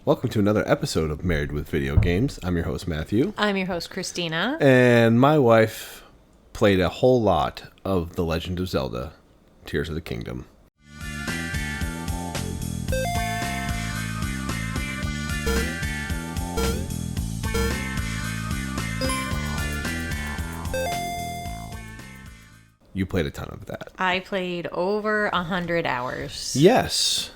Welcome to another episode of Married with Video Games. I'm your host, Matthew. I'm your host, Christina. And my wife played a whole lot of The Legend of Zelda, Tears of the Kingdom. You played a ton of that. I played over 100 hours. Yes.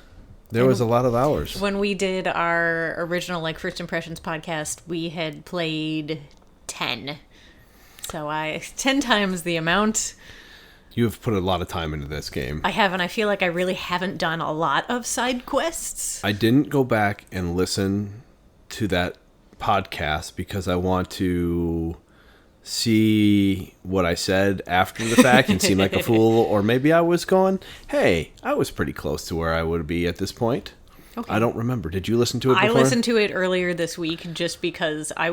There was a lot of hours. When we did our original First Impressions podcast, we had played 10. So 10 times the amount. You have put a lot of time into this game. I have, and I feel like I really haven't done a lot of side quests. I didn't go back and listen to that podcast because I want to see what I said after the fact and seem like a fool, or maybe I was going, hey, I was pretty close to where I would be at this point. Okay. I don't remember. Did you listen to it before? I listened to it earlier this week just because it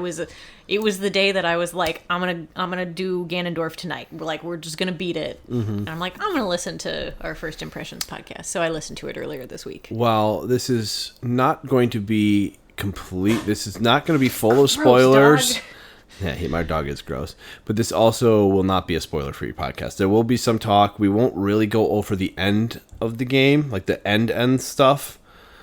was the day that I was like, I'm gonna do Ganondorf tonight. We're just gonna beat it. Mm-hmm. And I'm like, I'm gonna listen to our First Impressions podcast. So I listened to it earlier this week. Well, this is not going to be complete. This is not going to be full of spoilers. Dog. Yeah, my dog is gross. But this also will not be a spoiler-free podcast. There will be some talk. We won't really go over the end of the game, like the end stuff.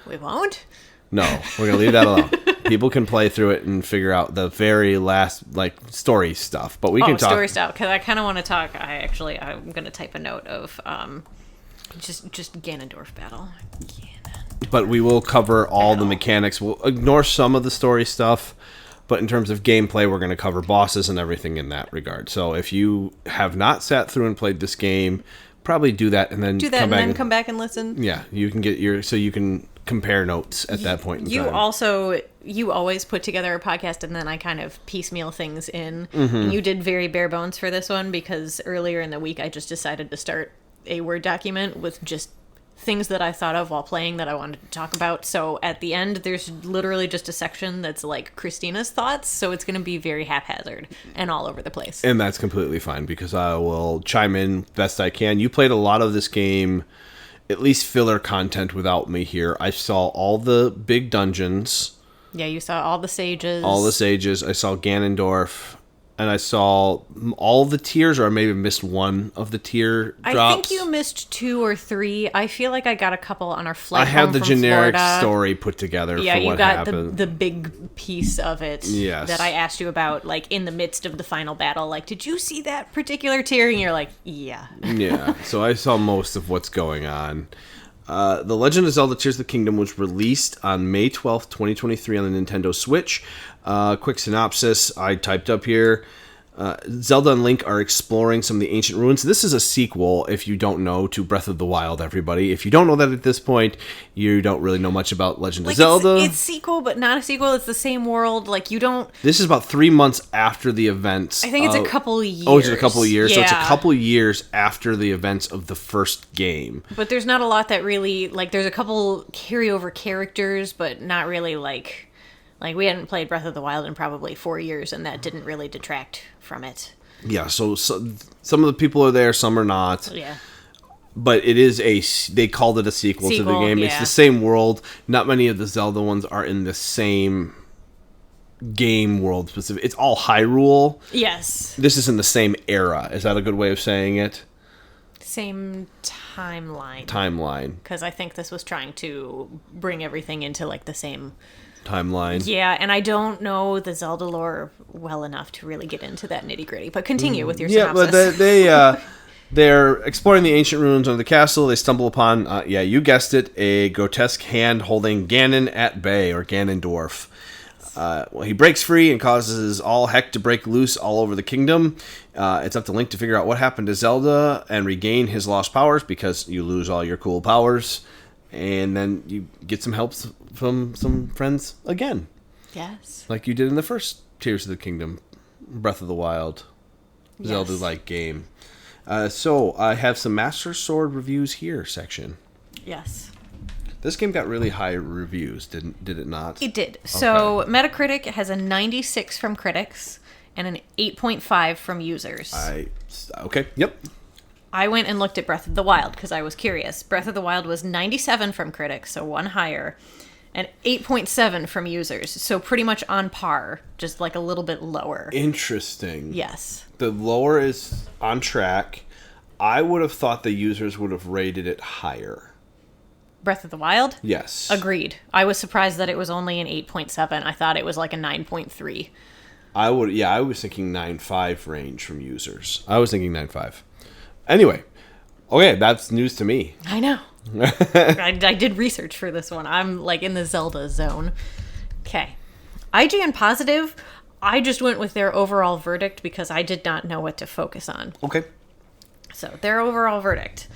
We won't? No, we're going to leave that alone. People can play through it and figure out the very last, story stuff. But we can talk. Story stuff, because I kind of want to talk. I'm going to type a note of just Ganondorf battle. But we will cover all the mechanics. We'll ignore some of the story stuff. But in terms of gameplay, we're going to cover bosses and everything in that regard. So if you have not sat through and played this game, probably do that and then come back and listen. Yeah, you can get so you can compare notes at that point in time. You always put together a podcast and then I kind of piecemeal things in. Mm-hmm. And you did very bare bones for this one because earlier in the week I just decided to start a Word document with just things that I thought of while playing that I wanted to talk about. So at the end, there's literally just a section that's like Christina's thoughts. So it's going to be very haphazard and all over the place. And that's completely fine because I will chime in best I can. You played a lot of this game, at least filler content without me here. I saw all the big dungeons. Yeah, you saw all the sages. I saw Ganondorf. And I saw all the tiers, or I maybe missed one of the tier drops. I think you missed 2 or 3. I feel like I got a couple on our flight home I have the generic Florida. Story put together for what happened. Yeah, you got the big piece of it that I asked you about, in the midst of the final battle. Did you see that particular tier? And you're like, yeah. Yeah, so I saw most of what's going on. The Legend of Zelda Tears of the Kingdom was released on May 12th, 2023 on the Nintendo Switch. Quick synopsis I typed up here. Zelda and Link are exploring some of the ancient ruins. This is a sequel, if you don't know, to Breath of the Wild, everybody. If you don't know that at this point, you don't really know much about Legend of Zelda. It's sequel, but not a sequel. It's the same world. You don't... This is about 3 months after the events. I think it's a couple of years. Oh, it's a couple of years? Yeah. So it's a couple of years after the events of the first game. But there's not a lot that really... there's a couple carryover characters, but not really, we hadn't played Breath of the Wild in probably 4 years, and that didn't really detract from it. Yeah, so some of the people are there, some are not. Yeah. But it is they called it a sequel to the game. Yeah. It's the same world. Not many of the Zelda ones are in the same game world specific. It's all Hyrule. Yes. This is in the same era. Is that a good way of saying it? Same timeline. Because I think this was trying to bring everything into the same timeline. Yeah, and I don't know the Zelda lore well enough to really get into that nitty-gritty, but continue with your synopsis. Yeah, but they're exploring the ancient ruins of the castle. They stumble upon, you guessed it, a grotesque hand holding Ganon at bay, or Ganondorf. He breaks free and causes all heck to break loose all over the kingdom. It's up to Link to figure out what happened to Zelda and regain his lost powers, because you lose all your cool powers. And then you get some help from some friends again. Yes. Like you did in the first Tears of the Kingdom, Breath of the Wild, yes. Zelda-like game. So I have some Master Sword reviews here section. Yes. This game got really high reviews, did it not? It did. Okay. So Metacritic has a 96 from critics and an 8.5 from users. Okay, yep. I went and looked at Breath of the Wild because I was curious. Breath of the Wild was 97 from critics, so one higher, and 8.7 from users. So pretty much on par, just like a little bit lower. Interesting. Yes. The lower is on track. I would have thought the users would have rated it higher. Breath of the Wild? Yes. Agreed. I was surprised that it was only an 8.7. I thought it was like a 9.3. I was thinking 9.5 range from users. I was thinking 9.5. Anyway, okay, that's news to me. I know. I did research for this one. I'm like in the Zelda zone. Okay. IGN Positive, I just went with their overall verdict because I did not know what to focus on. Okay. So, their overall verdict.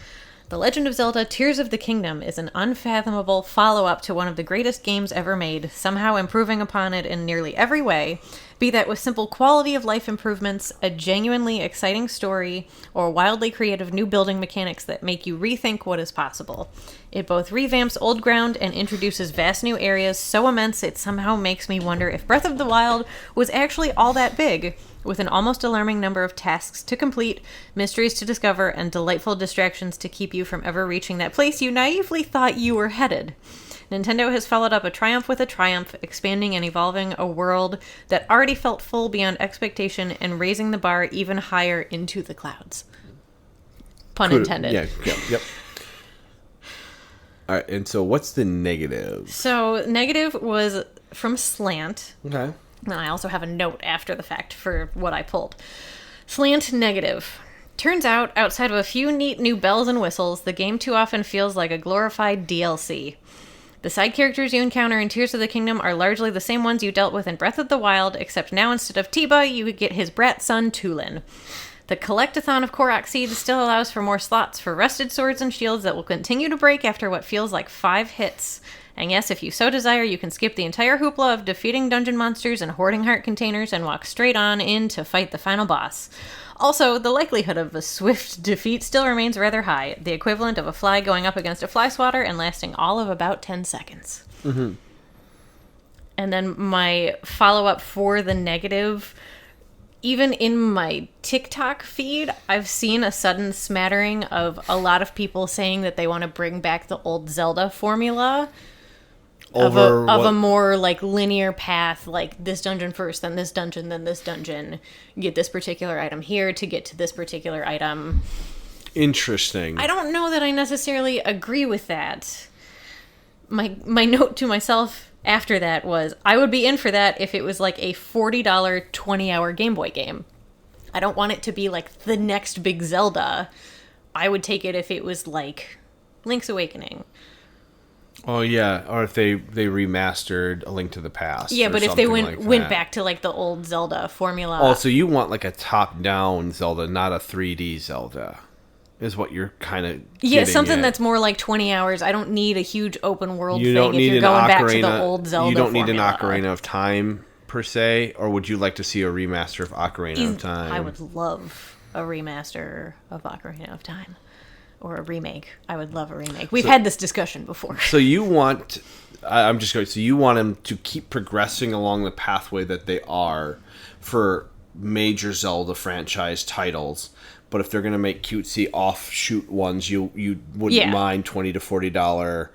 The Legend of Zelda Tears of the Kingdom is an unfathomable follow-up to one of the greatest games ever made, somehow improving upon it in nearly every way, be that with simple quality of life improvements, a genuinely exciting story, or wildly creative new building mechanics that make you rethink what is possible. It both revamps old ground and introduces vast new areas so immense it somehow makes me wonder if Breath of the Wild was actually all that big, with an almost alarming number of tasks to complete, mysteries to discover, and delightful distractions to keep you from ever reaching that place you naively thought you were headed. Nintendo has followed up a triumph with a triumph, expanding and evolving a world that already felt full beyond expectation and raising the bar even higher into the clouds. Pun intended. Yep. All right, and so what's the negative? So, negative was from Slant. Okay. And I also have a note after the fact for what I pulled. Slant negative. Turns out, outside of a few neat new bells and whistles, the game too often feels like a glorified DLC. The side characters you encounter in Tears of the Kingdom are largely the same ones you dealt with in Breath of the Wild, except now instead of Tiba, you get his brat son, Tulin. The collectathon of Korok seeds still allows for more slots for rusted swords and shields that will continue to break after what feels like 5 hits. And yes, if you so desire, you can skip the entire hoopla of defeating dungeon monsters and hoarding heart containers and walk straight on in to fight the final boss. Also, the likelihood of a swift defeat still remains rather high, the equivalent of a fly going up against a fly swatter and lasting all of about 10 seconds. Mm-hmm. And then my follow-up for the negative, even in my TikTok feed, I've seen a sudden smattering of a lot of people saying that they want to bring back the old Zelda formula. Of a more like linear path, like this dungeon first, then this dungeon, then this dungeon. Get this particular item here to get to this particular item. Interesting. I don't know that I necessarily agree with that. My note to myself after that was, I would be in for that if it was like a $40 20-hour Game Boy game. I don't want it to be like the next big Zelda. I would take it if it was like Link's Awakening. Oh yeah, or if they remastered A Link to the Past. Yeah, but if they went like back to like the old Zelda formula. Oh, so you want like a top-down Zelda, not a 3D Zelda, is what you're kind of something that's more like 20 hours. I don't need a huge open world you thing don't need if you're an going Ocarina, back to the old Zelda You don't need formula. an Ocarina of Time per se, or would you like to see a remaster of Ocarina of Time? I would love a remaster of Ocarina of Time. Or a remake. I would love a remake. We've had this discussion before. So you want... I'm just going... So you want them to keep progressing along the pathway that they are for major Zelda franchise titles. But if they're going to make cutesy offshoot ones, you wouldn't mind $20 to $40,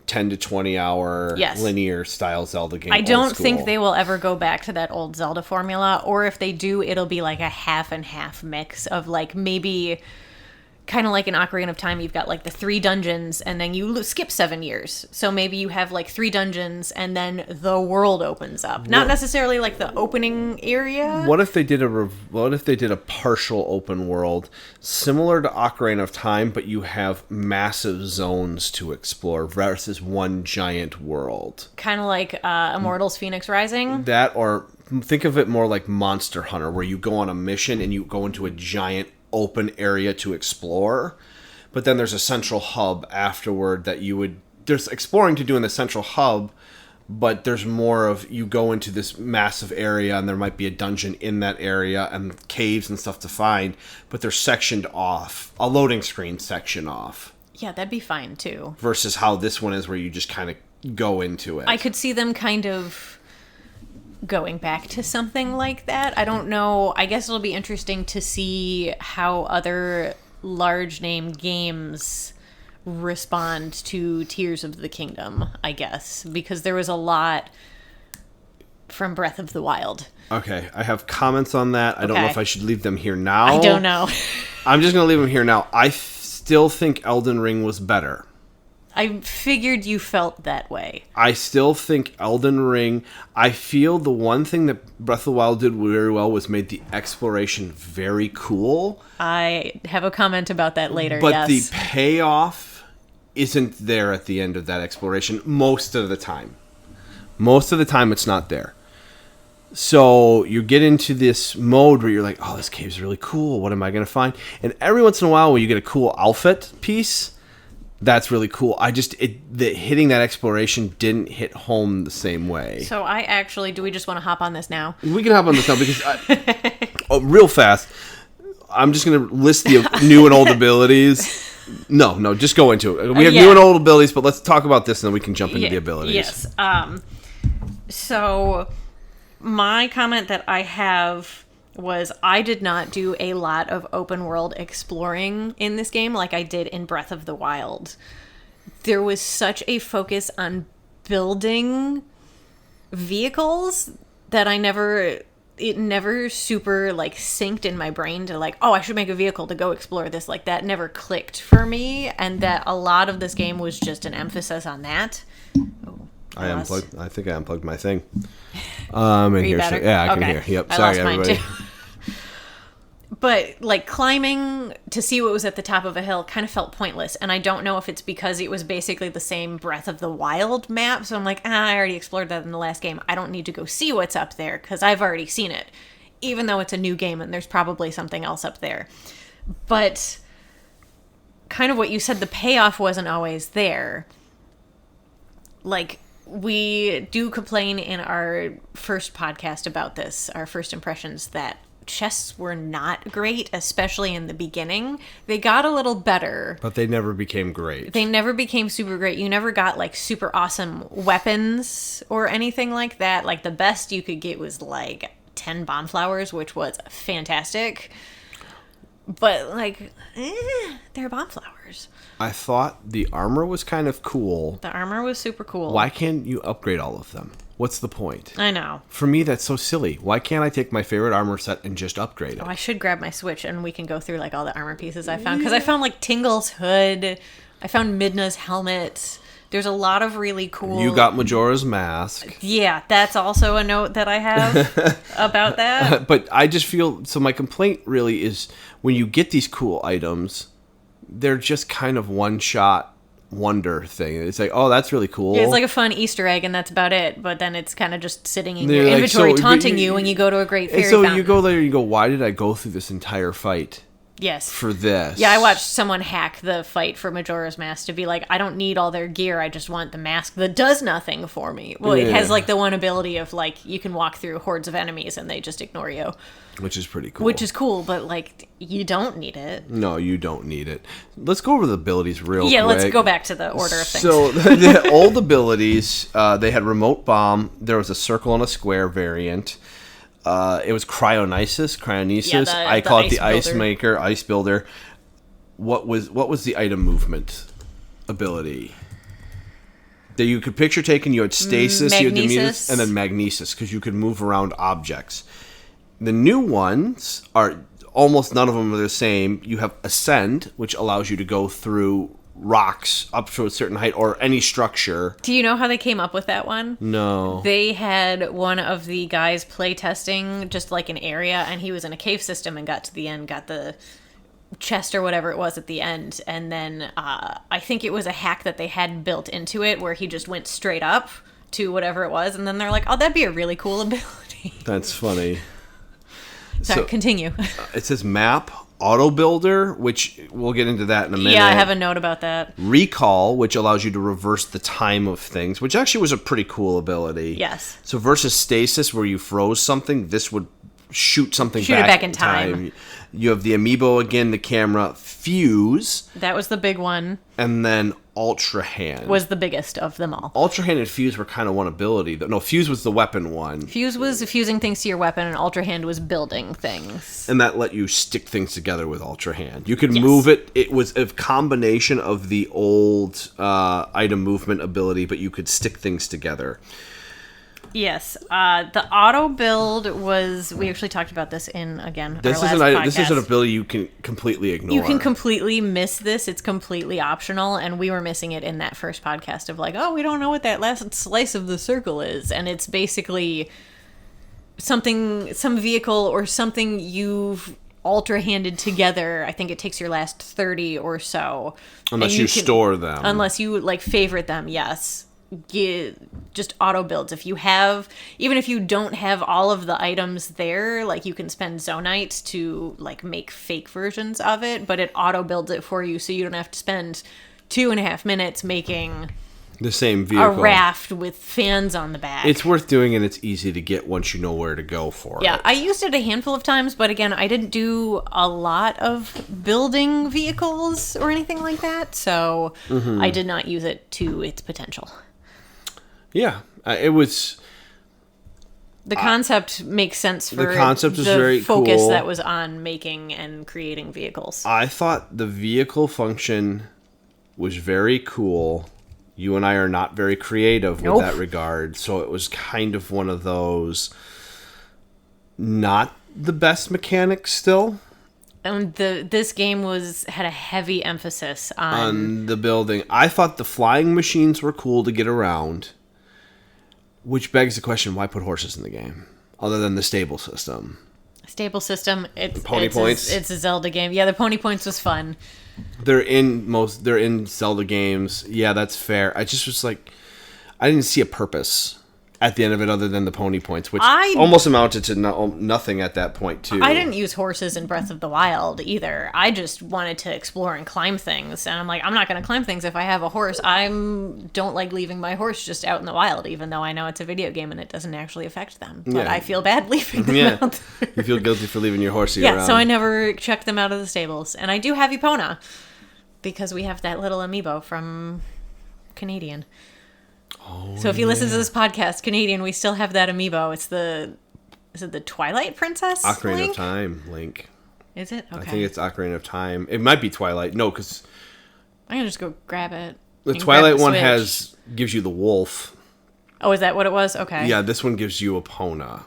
10 to 20 hour linear style Zelda game. I don't think they will ever go back to that old Zelda formula. Or if they do, it'll be like a half and half mix of like maybe... Kind of like in Ocarina of Time, you've got like the 3 dungeons, and then you skip 7 years. So maybe you have like 3 dungeons, and then the world opens up. Not necessarily like the opening area. What if they did a partial open world, similar to Ocarina of Time, but you have massive zones to explore versus one giant world? Kind of like Immortals: Phoenix Rising. That, or think of it more like Monster Hunter, where you go on a mission and you go into a giant open area to explore, but then there's a central hub afterward that there's exploring to do in the central hub, but there's more of you go into this massive area and there might be a dungeon in that area and caves and stuff to find, but they're sectioned off, a loading screen section off. Yeah, that'd be fine too. Versus how this one is where you just kind of go into it. I could see them kind of going back to something like that. I don't know. I guess it'll be interesting to see how other large name games respond to Tears of the Kingdom, I guess, because there was a lot from Breath of the Wild. Okay, I have comments on that. I don't know if I should leave them here now. I don't know. I'm just going to leave them here now. I still think Elden Ring was better. I figured you felt that way. I still think Elden Ring... I feel the one thing that Breath of the Wild did very well was made the exploration very cool. I have a comment about that later, but the payoff isn't there at the end of that exploration most of the time. Most of the time, it's not there. So you get into this mode where you're like, oh, this cave's really cool. What am I going to find? And every once in a while, when you get a cool outfit piece, that's really cool. Hitting that exploration didn't hit home the same way. So do we just want to hop on this now? We can hop on this now because real fast, I'm just going to list the new and old abilities. No, just go into it. We have new and old abilities, but let's talk about this and then we can jump into the abilities. Yes. So my comment that I have was I did not do a lot of open world exploring in this game like I did in Breath of the Wild. There was such a focus on building vehicles that it never super like synced in my brain to like, oh, I should make a vehicle to go explore this. Like that never clicked for me, and that a lot of this game was just an emphasis on that. I think I unplugged my thing. Are you better? Yeah, I can hear. Yep. Sorry, everybody. Mine too. But like climbing to see what was at the top of a hill kind of felt pointless, and I don't know if it's because it was basically the same Breath of the Wild map. So I'm like, I already explored that in the last game. I don't need to go see what's up there because I've already seen it, even though it's a new game and there's probably something else up there. But kind of what you said, the payoff wasn't always there. Like, we do complain in our first podcast about this, our first impressions, that chests were not great, especially in the beginning. They got a little better, but they never became great. They never became super great. You never got like super awesome weapons or anything like that. Like the best you could get was like 10 bomb flowers, which was fantastic. But like, they're bomb flowers. I thought the armor was kind of cool. The armor was super cool. Why can't you upgrade all of them? What's the point? I know. For me, that's so silly. Why can't I take my favorite armor set and just upgrade it? Oh, I should grab my Switch and we can go through like all the armor pieces I found. Because I found like Tingle's hood. I found Midna's helmet. There's a lot of really cool... You got Majora's Mask. Yeah, that's also a note that I have about that. But I just feel... So my complaint really is when you get these cool items, they're just kind of one-shot wonder thing. It's like, oh, that's really cool. Yeah, it's like a fun Easter egg, and that's about it. But then it's kind of just sitting in your inventory, taunting you when you go to a great fairy fountain. You go there and you go, why did I go through this entire fight? Yes. For this. Yeah, I watched someone hack the fight for Majora's Mask to be like, I don't need all their gear, I just want the mask that does nothing for me. Well, it has like the one ability of like, you can walk through hordes of enemies and they just ignore you. Which is pretty cool. Which is cool, but like, you don't need it. No, you don't need it. Let's go over the abilities real quick. Yeah, let's go back to the order of things. So, the old abilities, they had Remote Bomb, there was a circle and a square variant. It was Cryonesis. Yeah, I call it the Ice Ice Maker, Ice Builder. What was the item movement ability? That you could picture taking, you had Stasis, you had the Mutus, and then Magnesis, because you could move around objects. The new ones are, almost none of them are the same. You have Ascend, which allows you to go through rocks up to a certain height or any structure. Do you know how they came up with that one? No. They had one of the guys play testing just like an area, and he was in a cave system and got to the end, got the chest or whatever it was at the end, and then I think it was a hack that they had built into it where he just went straight up to whatever it was, and then they're like, oh, that'd be a really cool ability. That's funny. Sorry, continue. It says Map, Auto Builder, which we'll get into that in a minute. Yeah, I have a note about that. Recall, which allows you to reverse the time of things, which actually was a pretty cool ability. Yes. So versus Stasis, where you froze something, this would shoot something Shoot it back in time. You have the amiibo again, the camera, Fuse. That was the big one. And then Ultra Hand. Was the biggest of them all. Ultra Hand and Fuse were kind of one ability. No, Fuse was the weapon one. Fuse was fusing things to your weapon, and Ultra Hand was building things. And that let you stick things together with Ultra Hand. You could move it. It was a combination of the old item movement ability, but you could stick things together. Yes. The auto build was... We actually talked about this in, again, this our last podcast. podcast. This is an ability you can completely ignore. You can completely miss this. It's completely optional, and we were missing it in that first podcast of like, oh, we don't know what that last slice of the circle is. And it's basically some vehicle or something you've ultra-handed together. I think it takes your last 30 or so. Unless you store them. Unless you, like, favorite them, yes. Just auto builds. If you have, even if you don't have all of the items there, like you can spend Zonite to like make fake versions of it, but it auto builds it for you, so you don't have to spend 2.5 minutes making the same vehicle, a raft with fans on the back. It's worth doing, and it's easy to get once you know where to go for it. Yeah, I used it a handful of times, but again, I didn't do a lot of building vehicles or anything like that, so I did not use it to its potential. Yeah, it was... The concept makes sense for the concept is the very focus cool. that was on making and creating vehicles. I thought the vehicle function was very cool. You and I are not very creative with that regard, so it was kind of one of those not the best mechanics still. And this game had a heavy emphasis on the building. I thought the flying machines were cool to get around. Which begs the question, why put horses in the game? Other than the stable system. Stable system. It's points. It's a Zelda game. Yeah, the pony points was fun. They're in Zelda games. Yeah, that's fair. I just was like, I didn't see a purpose at the end of it other than the pony points, which almost amounted to nothing at that point, too. I didn't use horses in Breath of the Wild, either. I just wanted to explore and climb things, and I'm like, I'm not going to climb things if I have a horse. I don't like leaving my horse just out in the wild, even though I know it's a video game and it doesn't actually affect them. But I feel bad leaving them out there. You feel guilty for leaving your horsey around. Yeah, so I never checked them out of the stables. And I do have Epona, because we have that little amiibo from Canadian. So if you listen to this podcast, Canadian, we still have that amiibo. Is it the Twilight Princess? Ocarina of Time, Link. Is it? Okay. I think it's Ocarina of Time. It might be Twilight. No, because I'm gonna just go grab it. The Twilight one gives you the wolf. Oh, is that what it was? Okay. Yeah, this one gives you Epona.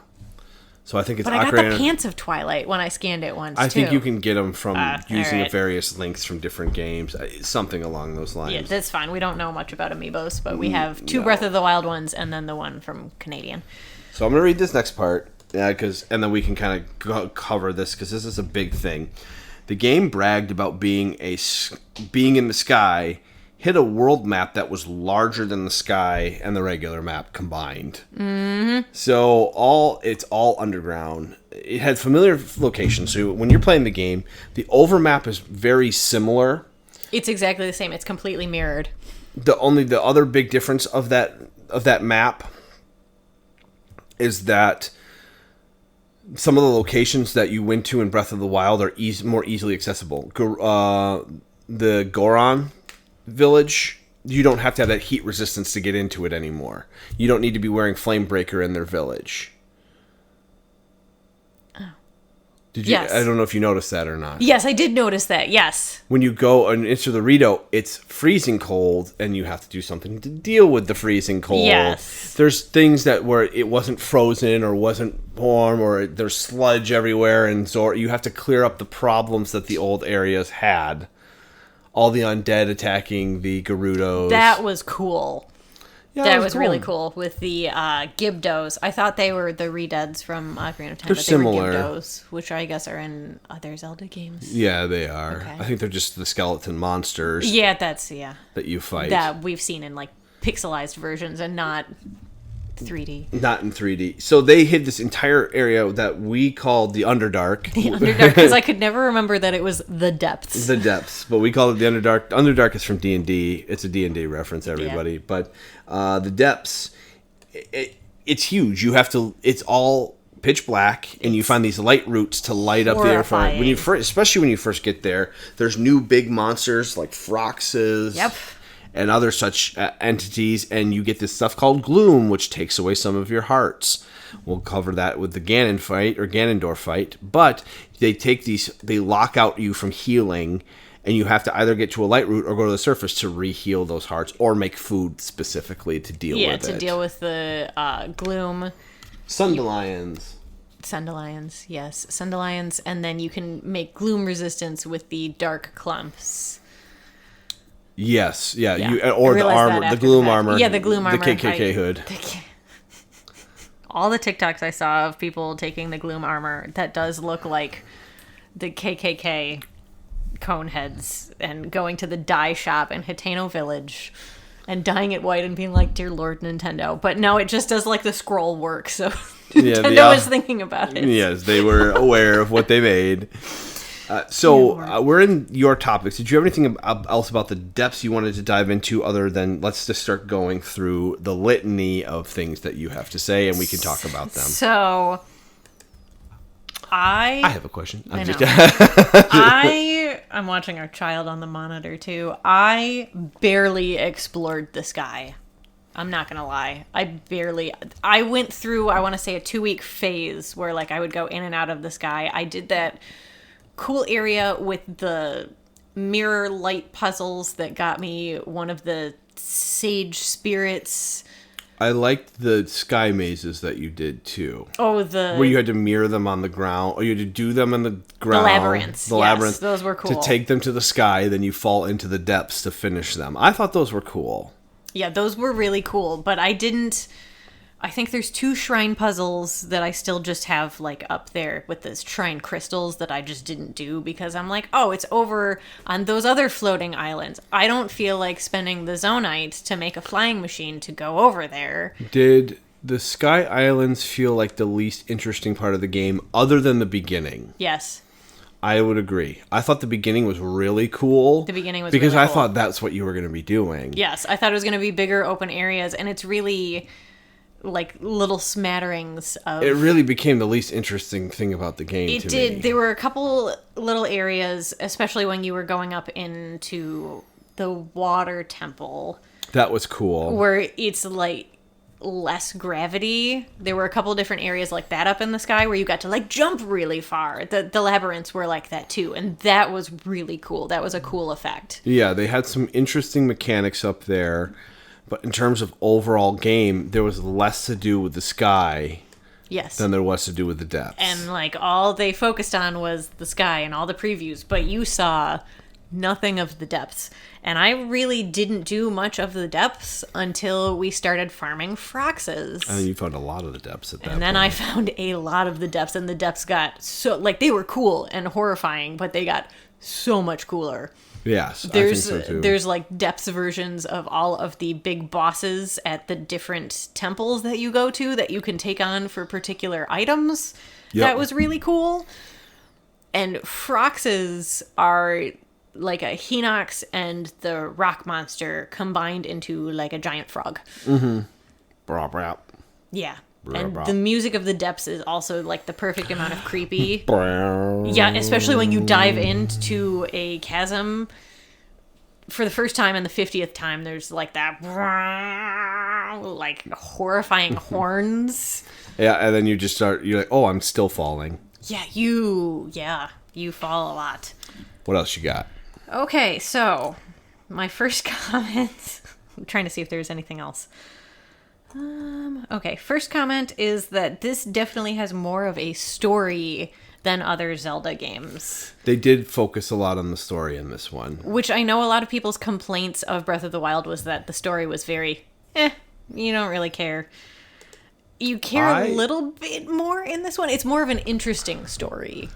So I think it's But I got the pants of Twilight when I scanned it once, I think you can get them from using right. various links from different games. Something along those lines. Yeah, that's fine. We don't know much about amiibos, but we have two Breath of the Wild ones and then the one from Canadian. So I'm going to read this next part, and then we can kind of cover this, because this is a big thing. The game bragged about being in the sky, hit a world map that was larger than the sky and the regular map combined. Mm-hmm. So it's all underground. It had familiar locations. So when you're playing the game, the overmap is very similar. It's exactly the same. It's completely mirrored. The other big difference of that map is that some of the locations that you went to in Breath of the Wild are more easily accessible. The Goron village, you don't have to have that heat resistance to get into it anymore. You don't need to be wearing Flamebreaker in their village. Oh. Did you? Yes. I don't know if you noticed that or not. Yes, I did notice that. Yes. When you go and enter the Rito, it's freezing cold, and you have to do something to deal with the freezing cold. Yes. There's things where it wasn't frozen or wasn't warm, or there's sludge everywhere, and so you have to clear up the problems that the old areas had. All the undead attacking the Gerudos. That was cool. Yeah, that was really cool with the Gibdos. I thought they were the Redeads from Ocarina of Time. They're similar. They were Gibdos, which I guess are in other Zelda games. Yeah, they are. Okay. I think they're just the skeleton monsters. Yeah, that you fight. That we've seen in like pixelized versions and not 3D. Not in 3D. So they hid this entire area that we called the Underdark. The Underdark, because I could never remember that it was the Depths. The Depths, but we call it the Underdark. Underdark is from D&D. It's a D&D reference, everybody. Yeah. But the Depths, it's huge. You have to. It's all pitch black, and you find these light roots to light up the air. When you first, especially when you first get there, there's new big monsters like Froxes. Yep. And other such entities, and you get this stuff called gloom, which takes away some of your hearts. We'll cover that with the Ganon fight or Ganondorf fight, but they lock out you from healing, and you have to either get to a light root or go to the surface to re-heal those hearts, or make food specifically to deal with it. Yeah, to deal with the gloom. Sundelions. Sundelions, yes, Sundelions, and then you can make gloom resistance with the dark clumps. Yes, yeah. Or the armor, the gloom armor. Yeah, the gloom armor. The KKK hood. All the TikToks I saw of people taking the gloom armor, that does look like the KKK cone heads, and going to the dye shop in Hitano Village and dyeing it white and being like, "Dear Lord Nintendo." But no, it just does like the scroll work, so Nintendo was thinking about it. Yes, they were aware of what they made. We're in your topics. Did you have anything else about the depths you wanted to dive into, other than let's just start going through the litany of things that you have to say, and we can talk about them? So, I have a question. I'm watching our child on the monitor too. I barely explored the sky. I'm not gonna lie. I went through, I want to say, a 2-week phase where like I would go in and out of the sky. I did that cool area with the mirror light puzzles that got me one of the sage spirits. I liked the sky mazes that you did too. Oh, where you had to mirror them on the ground, or you had to do them on the ground. The labyrinths. The labyrinths. Those were cool. To take them to the sky, then you fall into the depths to finish them. I thought those were cool. Yeah, those were really cool, but I think there's 2 shrine puzzles that I still just have like up there with those shrine crystals that I just didn't do because I'm like, oh, it's over on those other floating islands. I don't feel like spending the Zonite to make a flying machine to go over there. Did the Sky Islands feel like the least interesting part of the game other than the beginning? Yes. I would agree. I thought the beginning was really cool. The beginning was because really I cool. thought that's what you were going to be doing. Yes, I thought it was going to be bigger open areas, and it's really like little smatterings of... It really became the least interesting thing about the game It to did. me. There were a couple little areas, especially when you were going up into the water temple. That was cool. Where it's like less gravity. There were a couple different areas like that up in the sky where you got to like jump really far. The labyrinths were like that too, and that was really cool. That was a cool effect. Yeah, they had some interesting mechanics up there. But in terms of overall game, there was less to do with the sky than there was to do with the depths. And like all they focused on was the sky and all the previews, but you saw nothing of the depths. And I really didn't do much of the depths until we started farming Froxes. And then you found a lot of the depths at that point. And then I found a lot of the depths, and the depths got so... Like, they were cool and horrifying, but they got so much cooler. Yes, I think so too. There's like depths versions of all of the big bosses at the different temples that you go to that you can take on for particular items. Yep. That was really cool. And Froxes are like a Hinox and the rock monster combined into like a giant frog. Mm-hmm. Brop, brop. Yeah. And the music of the depths is also like the perfect amount of creepy. Yeah, especially when you dive into a chasm for the first time and the 50th time. There's like that like horrifying horns. Yeah, and then you just start. You're like, oh, I'm still falling. Yeah, you fall a lot. What else you got? Okay, so my first comment. I'm trying to see if there's anything else. Okay, first comment is that this definitely has more of a story than other Zelda games. They did focus a lot on the story in this one. Which I know a lot of people's complaints of Breath of the Wild was that the story was very, you don't really care. You care a little bit more in this one. It's more of an interesting story.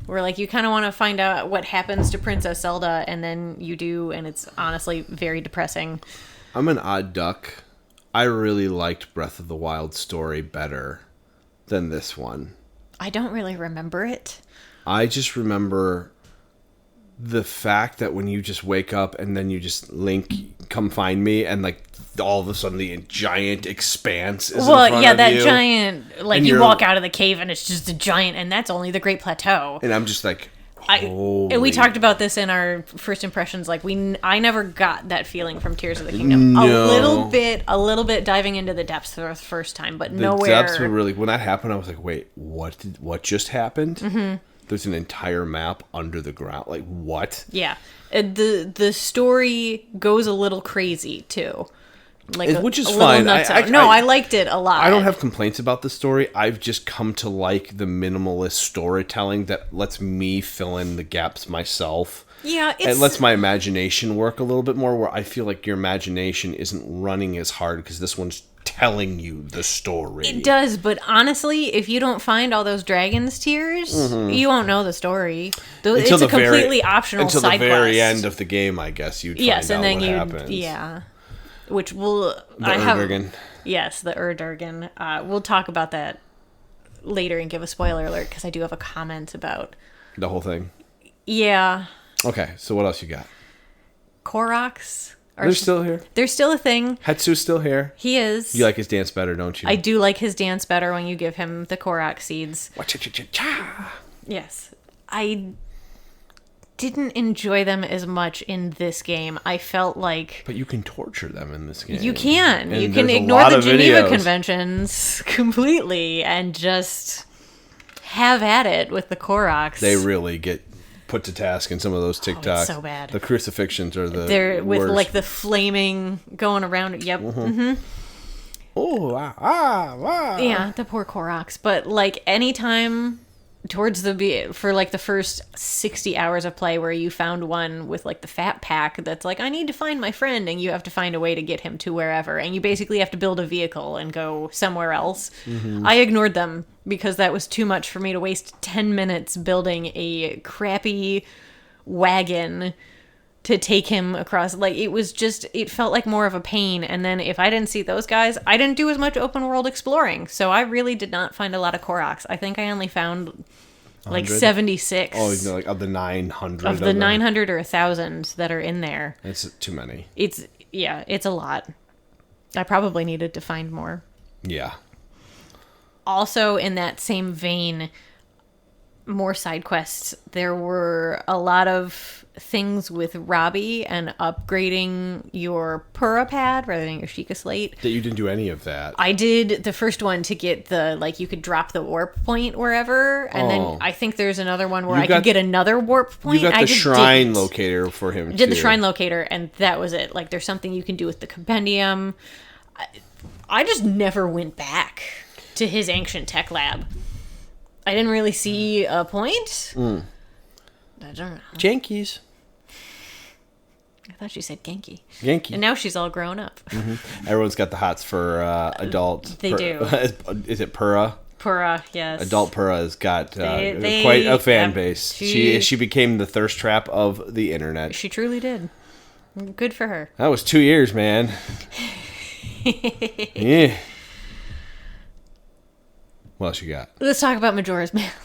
Where, like, you kind of want to find out what happens to Princess Zelda, and then you do, and it's honestly very depressing. I'm an odd duck. I really liked Breath of the Wild story better than this one. I don't really remember it. I just remember the fact that when you just wake up and then you just Link, come find me, and like all of a sudden the giant expanse is in front of that you, giant, like and you you're- walk out of the cave and it's just a giant, and that's only the Great Plateau. and I'm just like, And we talked about this in our first impressions. Like I never got that feling from Tears of the Kingdom. No. A little bit diving into the depths for the first time, but the nowhere. depths were really, when that happened, I was like, wait, what just happened? Mm-hmm. There's an entire map under the ground. Like, what? Yeah, the story goes a little crazy too, like Which is a fine. I liked it a lot. I don't have complaints about the story. I've just come to like the minimalist storytelling that lets me fill in the gaps myself. Yeah, it lets my imagination work a little bit more, where I feel like your imagination isn't running as hard because this one's telling you the story. It does, but honestly, if you don't find all those dragons' tears, you won't know the story. It's a completely optional until side the very quest. end of the game, I guess you'd Yes, find and out then what happens. yeah, which will The Urdurgan. Yes, the Urdurgan. We'll talk about that later and give a spoiler alert because I do have a comment about The whole thing. Yeah, Okay, so what else you got? Koroks. They're still here. They're still a thing. Hetsu's still here. He is. You like his dance better, don't you? I do like his dance better when you give him the Korok seeds. Cha-cha-cha-cha. Yes. I didn't enjoy them as much in this game. I felt like... But you can torture them in this game. You can. And You can there's a ignore lot the of Geneva videos. Conventions completely and just have at it with the Koroks. They really get put to task in some of those TikToks. so bad. The crucifixions are the They're with worst. like the flaming going around. Yep. Oh, Yeah, the poor Koroks. But like anytime towards for like the first 60 hours of play where you found one with like the fat pack that's like, I need to find my friend, and you have to find a way to get him to wherever, and you basically have to build a vehicle and go somewhere else. I ignored them because that was too much for me to waste 10 minutes building a crappy wagon to take him across. Like, it felt like more of a pain. And then if I didn't see those guys, I didn't do as much open world exploring. So I really did not find a lot of Koroks. I think I only found like 100? 76 Oh, you know, like of the 900. of the 900 or 1,000 that are in there. It's too many. It's a lot. I probably needed to find more. Yeah. Also, in that same vein, more side quests. There were a lot of things with Robbie and upgrading your Pura pad rather than your Sheikah slate. That you didn't do any of that. I did the first one to get the, like, you could drop the warp point wherever, and then I think there's another one where I could get another warp point. You got I the just shrine didn't. locator for him, Did the shrine locator, and that was it. Like, there's something you can do with the compendium. I just never went back to his ancient tech lab. I didn't really see a point. I don't know. Jankies. I thought you said Genki. Yankee. And now she's all grown up. Everyone's got the hots for adult. They do. Is it Pura? Pura, yes. Adult Pura has got They- quite a fan yep. base. She- She became the thirst trap of the internet. She truly did. Good for her. That was 2 years, man. Yeah. What else you got? Let's talk about Majora's Mask.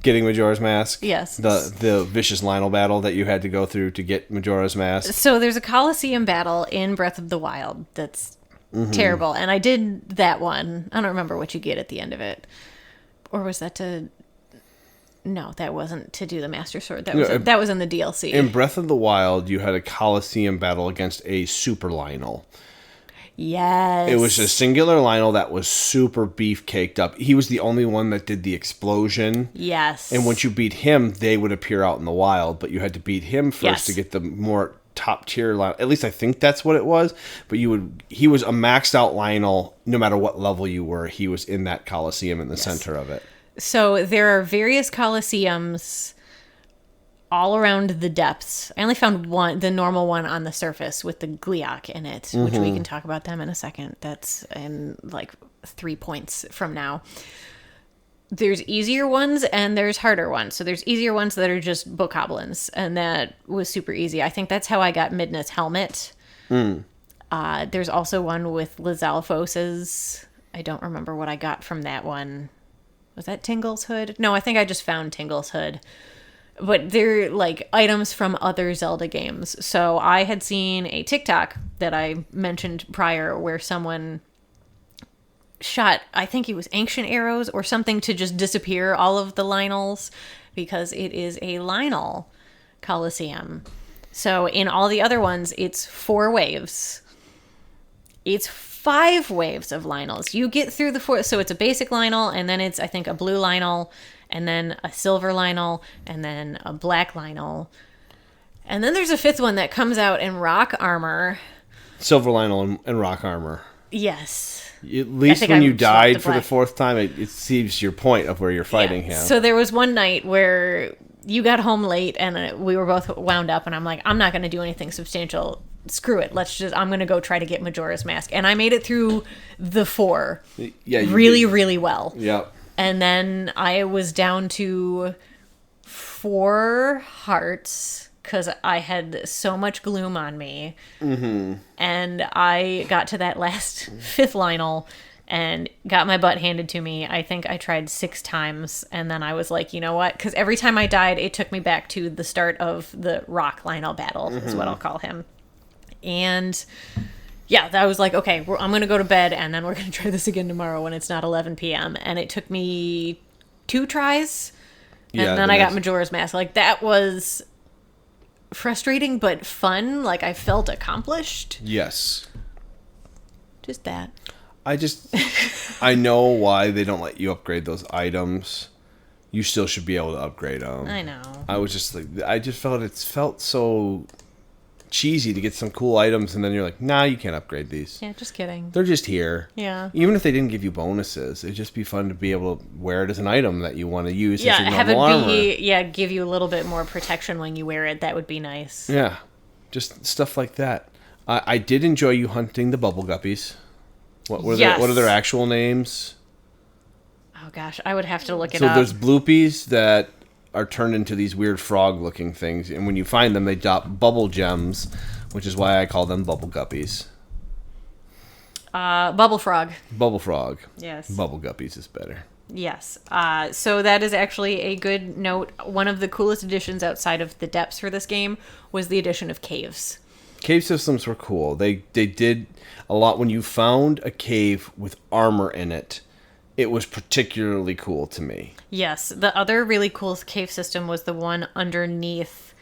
Getting Majora's Mask? Yes. The vicious Lionel battle that you had to go through to get Majora's Mask? So there's a Colosseum battle in Breath of the Wild that's terrible. And I did that one. I don't remember what you get at the end of it. Or was that to... No, that wasn't to do the Master Sword. That was in the DLC. In Breath of the Wild, you had a Colosseum battle against a Super Lionel. Yes. It was a singular Lionel that was super beef caked up. He was the only one that did the explosion. Yes. And once you beat him, they would appear out in the wild, but you had to beat him first Yes. to get the more top tier Lionel. At least I think that's what it was. But he was a maxed out Lionel no matter what level you were. He was in that Colosseum in the center of it. So there are various Colosseums all around the depths. I only found one, the normal one on the surface with the Gliok in it, which we can talk about them in a second. That's in like 3 points from now. There's easier ones and there's harder ones. So there's easier ones that are just bokoblins, and that was super easy. I think that's how I got Midna's helmet. There's also one with Lizalfos's. I don't remember what I got from that one. Was that Tingle's hood? No, I think I just found Tingle's hood. But they're like items from other Zelda games. So I had seen a TikTok that I mentioned prior where someone shot, I think it was ancient arrows or something to just disappear all of the Lynels because it is a Lynel Coliseum. So in all the other ones, it's 4 waves. It's 5 waves of Lynels. You get through the 4, so it's a basic Lynel, and then it's, I think, a blue Lynel, and then a silver Lynel, and then a black Lynel. And then there's a 5th one that comes out in rock armor. Silver Lionel and rock armor. Yes. At least when you died for the 4th time, it seems your point of where you're fighting him. So there was one night where you got home late, and we were both wound up, and I'm like, I'm not going to do anything substantial. Screw it. I'm going to go try to get Majora's Mask. And I made it through the 4 really well. Yep. And then I was down to 4 hearts because I had so much gloom on me. Mm-hmm. And I got to that last 5th Lionel and got my butt handed to me. I think I tried 6 times. And then I was like, you know what? Because every time I died, it took me back to the start of the Rock Lionel battle, is what I'll call him. And yeah, I was like, okay, I'm going to go to bed, and then we're going to try this again tomorrow when it's not 11 p.m. And it took me 2 tries, and then I got Majora's Mask. Like, that was frustrating, but fun. Like, I felt accomplished. Yes. Just that. I know why they don't let you upgrade those items. You still should be able to upgrade them. I know. I just felt so cheesy to get some cool items, and then you're like, nah, you can't upgrade these. Yeah, just kidding. They're just here. Yeah. Even if they didn't give you bonuses, it'd just be fun to be able to wear it as an item that you want to use as your normal have it armor. Give you a little bit more protection when you wear it. That would be nice. Yeah. Just stuff like that. I did enjoy you hunting the bubble guppies. What are their actual names? Oh gosh, I would have to look it up. So up. there's bloopies that are turned into these weird frog-looking things, and when you find them, they drop bubble gems, which is why I call them bubble guppies. Bubble frog. Bubble frog. Yes. Bubble guppies is better. Yes. So that is actually a good note. One of the coolest additions outside of the depths for this game was the addition of caves. Cave systems were cool. They did a lot. When you found a cave with armor in it, it was particularly cool to me. Yes. The other really cool cave system was the one underneath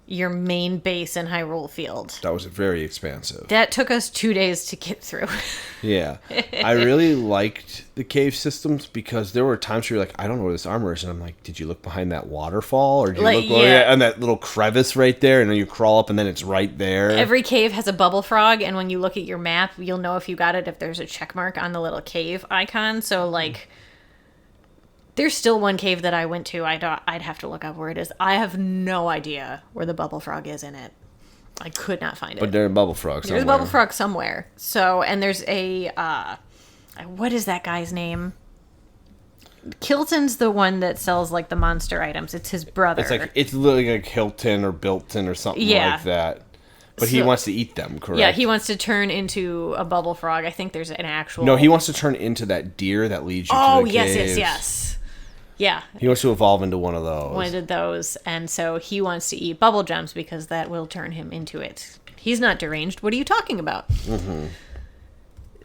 your main base in Hyrule Field. That was very expansive. That took us 2 days to get through. Yeah. I really liked the cave systems because there were times where you're like, I don't know where this armor is. And I'm like, did you look behind that waterfall? Or did you look and that little crevice right there? And then you crawl up and then it's right there. Every cave has a bubble frog. And when you look at your map, you'll know if you got it if there's a check mark on the little cave icon. So, like, there's still one cave that I went to. I'd have to look up where it is. I have no idea where the bubble frog is in it. I could not find it. But there's a bubble frog somewhere. There's a bubble frog somewhere. So, and there's a, what is that guy's name? Kilton's the one that sells, like, the monster items. It's his brother. It's literally like Hilton or Bilton or something like that. But he wants to eat them, correct? Yeah, he wants to turn into a bubble frog. I think there's an actual... No, he wants to turn into that deer that leads you to the caves. Yes. Yeah. He wants to evolve into one of those. One of those. And so he wants to eat bubble gems because that will turn him into it. He's not deranged. What are you talking about? Mm-hmm.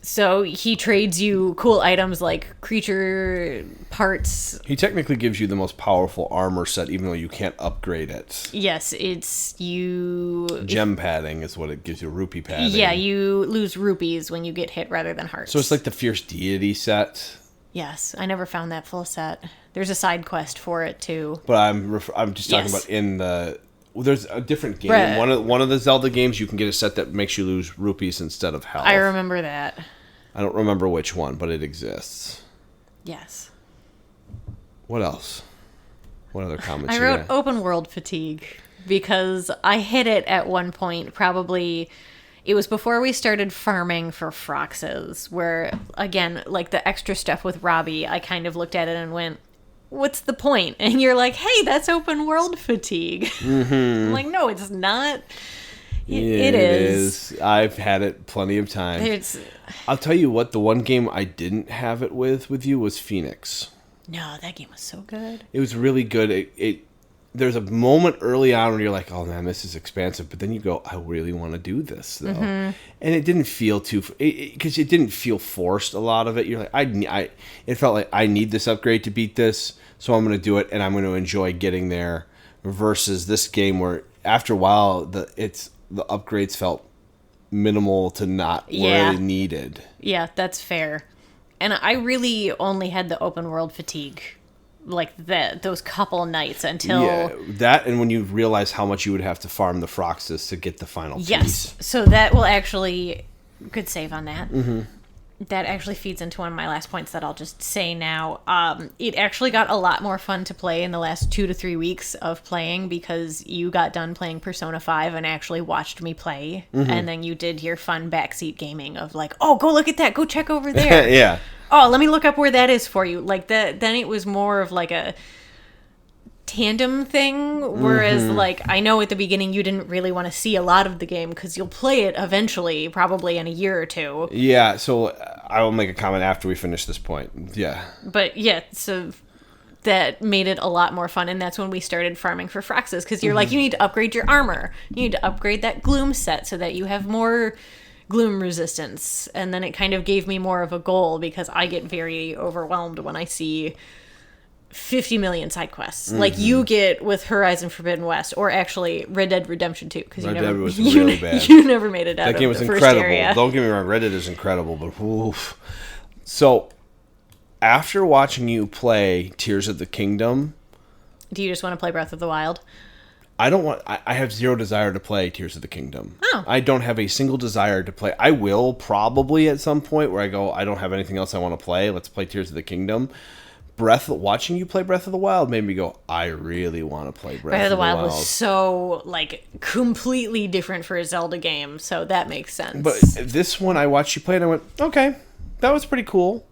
So he trades you cool items like creature parts. He technically gives you the most powerful armor set, even though you can't upgrade it. Yes, it's you... Gem padding is what it gives you, rupee padding. Yeah, you lose rupees when you get hit rather than hearts. So it's like the Fierce Deity set. Yes, I never found that full set. There's a side quest for it too. But I'm just talking about in the... Well, there's a different game. One of the Zelda games, you can get a set that makes you lose rupees instead of health. I remember that. I don't remember which one, but it exists. Yes. What else? What other comments? I wrote open world fatigue because I hit it at one point. Probably it was before we started farming for Froxes, where again, like the extra stuff with Robbie, I kind of looked at it and went, what's the point? And you're like, hey, that's open world fatigue. Mm-hmm. I'm like, no, it's not. It is. I've had it plenty of times. I'll tell you what, the one game I didn't have it with you was Phoenix. No, that game was so good. It was really good. there's a moment early on where you're like, oh man, this is expansive, but then you go, I really want to do this though, and it didn't feel because it didn't feel forced. A lot of it, you're like, it felt like I need this upgrade to beat this, so I'm going to do it, and I'm going to enjoy getting there. Versus this game where after a while the upgrades felt minimal to not really needed. Yeah, that's fair. And I really only had the open world fatigue, like those couple nights until that, and when you realize how much you would have to farm the Froxus to get the final piece. So that will actually good save on that. That actually feeds into one of my last points that I'll just say now. It actually got a lot more fun to play in the last 2 to 3 weeks of playing because you got done playing Persona 5 and actually watched me play. And then you did your fun backseat gaming of like, oh, go look at that. Go check over there. Yeah. Oh, let me look up where that is for you. Like that. Then it was more of like a tandem thing, whereas like I know at the beginning you didn't really want to see a lot of the game because you'll play it eventually, probably in a year or two. Yeah, so I will make a comment after we finish this point. Yeah, but yeah, so that made it a lot more fun, and that's when we started farming for Froxus because you're like, you need to upgrade your armor, you need to upgrade that gloom set so that you have more gloom resistance, and then it kind of gave me more of a goal because I get very overwhelmed when I see 50 million side quests like you get with Horizon Forbidden West, or actually Red Dead Redemption 2, because you never made it out. That game was incredible. Area. Don't get me wrong, Red Dead is incredible, but oof. So after watching you play Tears of the Kingdom, do you just want to play Breath of the Wild? I have zero desire to play Tears of the Kingdom. Oh. I don't have a single desire to play. I will probably at some point where I go, I don't have anything else I want to play. Let's play Tears of the Kingdom. Watching you play Breath of the Wild made me go, I really want to play Breath of the Wild. Was so, like, completely different for a Zelda game, so that makes sense. But this one, I watched you play it, and I went, okay, that was pretty cool.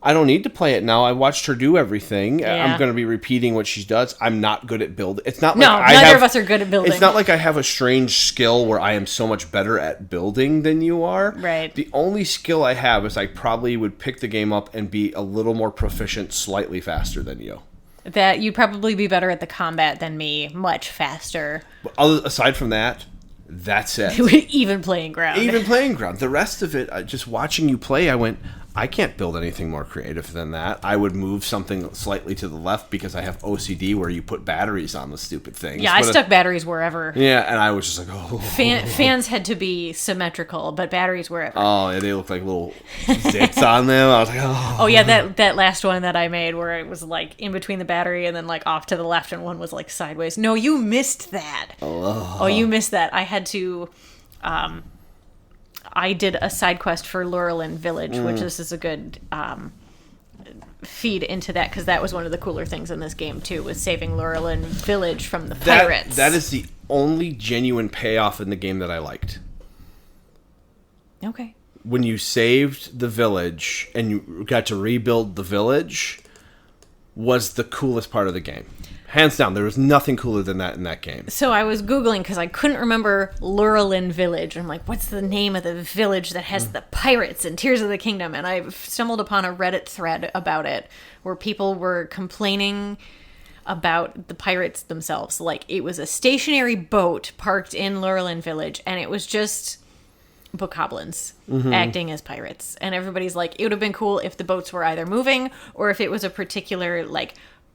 I don't need to play it now. I watched her do everything. Yeah. I'm going to be repeating what she does. I'm not good at building. It's not like neither of us are good at building. It's not like I have a strange skill where I am so much better at building than you are. Right. The only skill I have is I probably would pick the game up and be a little more proficient slightly faster than you. That you'd probably be better at the combat than me, much faster. But aside from that, that's it. Even playing ground. The rest of it, just watching you play, I went, I can't build anything more creative than that. I would move something slightly to the left because I have OCD where you put batteries on the stupid things. Yeah, I stuck batteries wherever. Yeah, and I was just like, oh. Fans had to be symmetrical, but batteries wherever. Oh, yeah, they looked like little zits on them. I was like, oh. Oh, yeah, that last one that I made where it was like in between the battery and then like off to the left and one was like sideways. No, you missed that. Oh, you missed that. I had to... I did a side quest for Lurelin Village, which this is a good feed into that, because that was one of the cooler things in this game, too, was saving Lurelin Village from the pirates. That is the only genuine payoff in the game that I liked. Okay. When you saved the village and you got to rebuild the village was the coolest part of the game. Hands down, there was nothing cooler than that in that game. So I was Googling because I couldn't remember Lurelin Village. I'm like, what's the name of the village that has the pirates and Tears of the Kingdom? And I stumbled upon a Reddit thread about it where people were complaining about the pirates themselves. Like, it was a stationary boat parked in Lurelin Village, and it was just bokoblins acting as pirates. And everybody's like, it would have been cool if the boats were either moving or if it was a particular, like,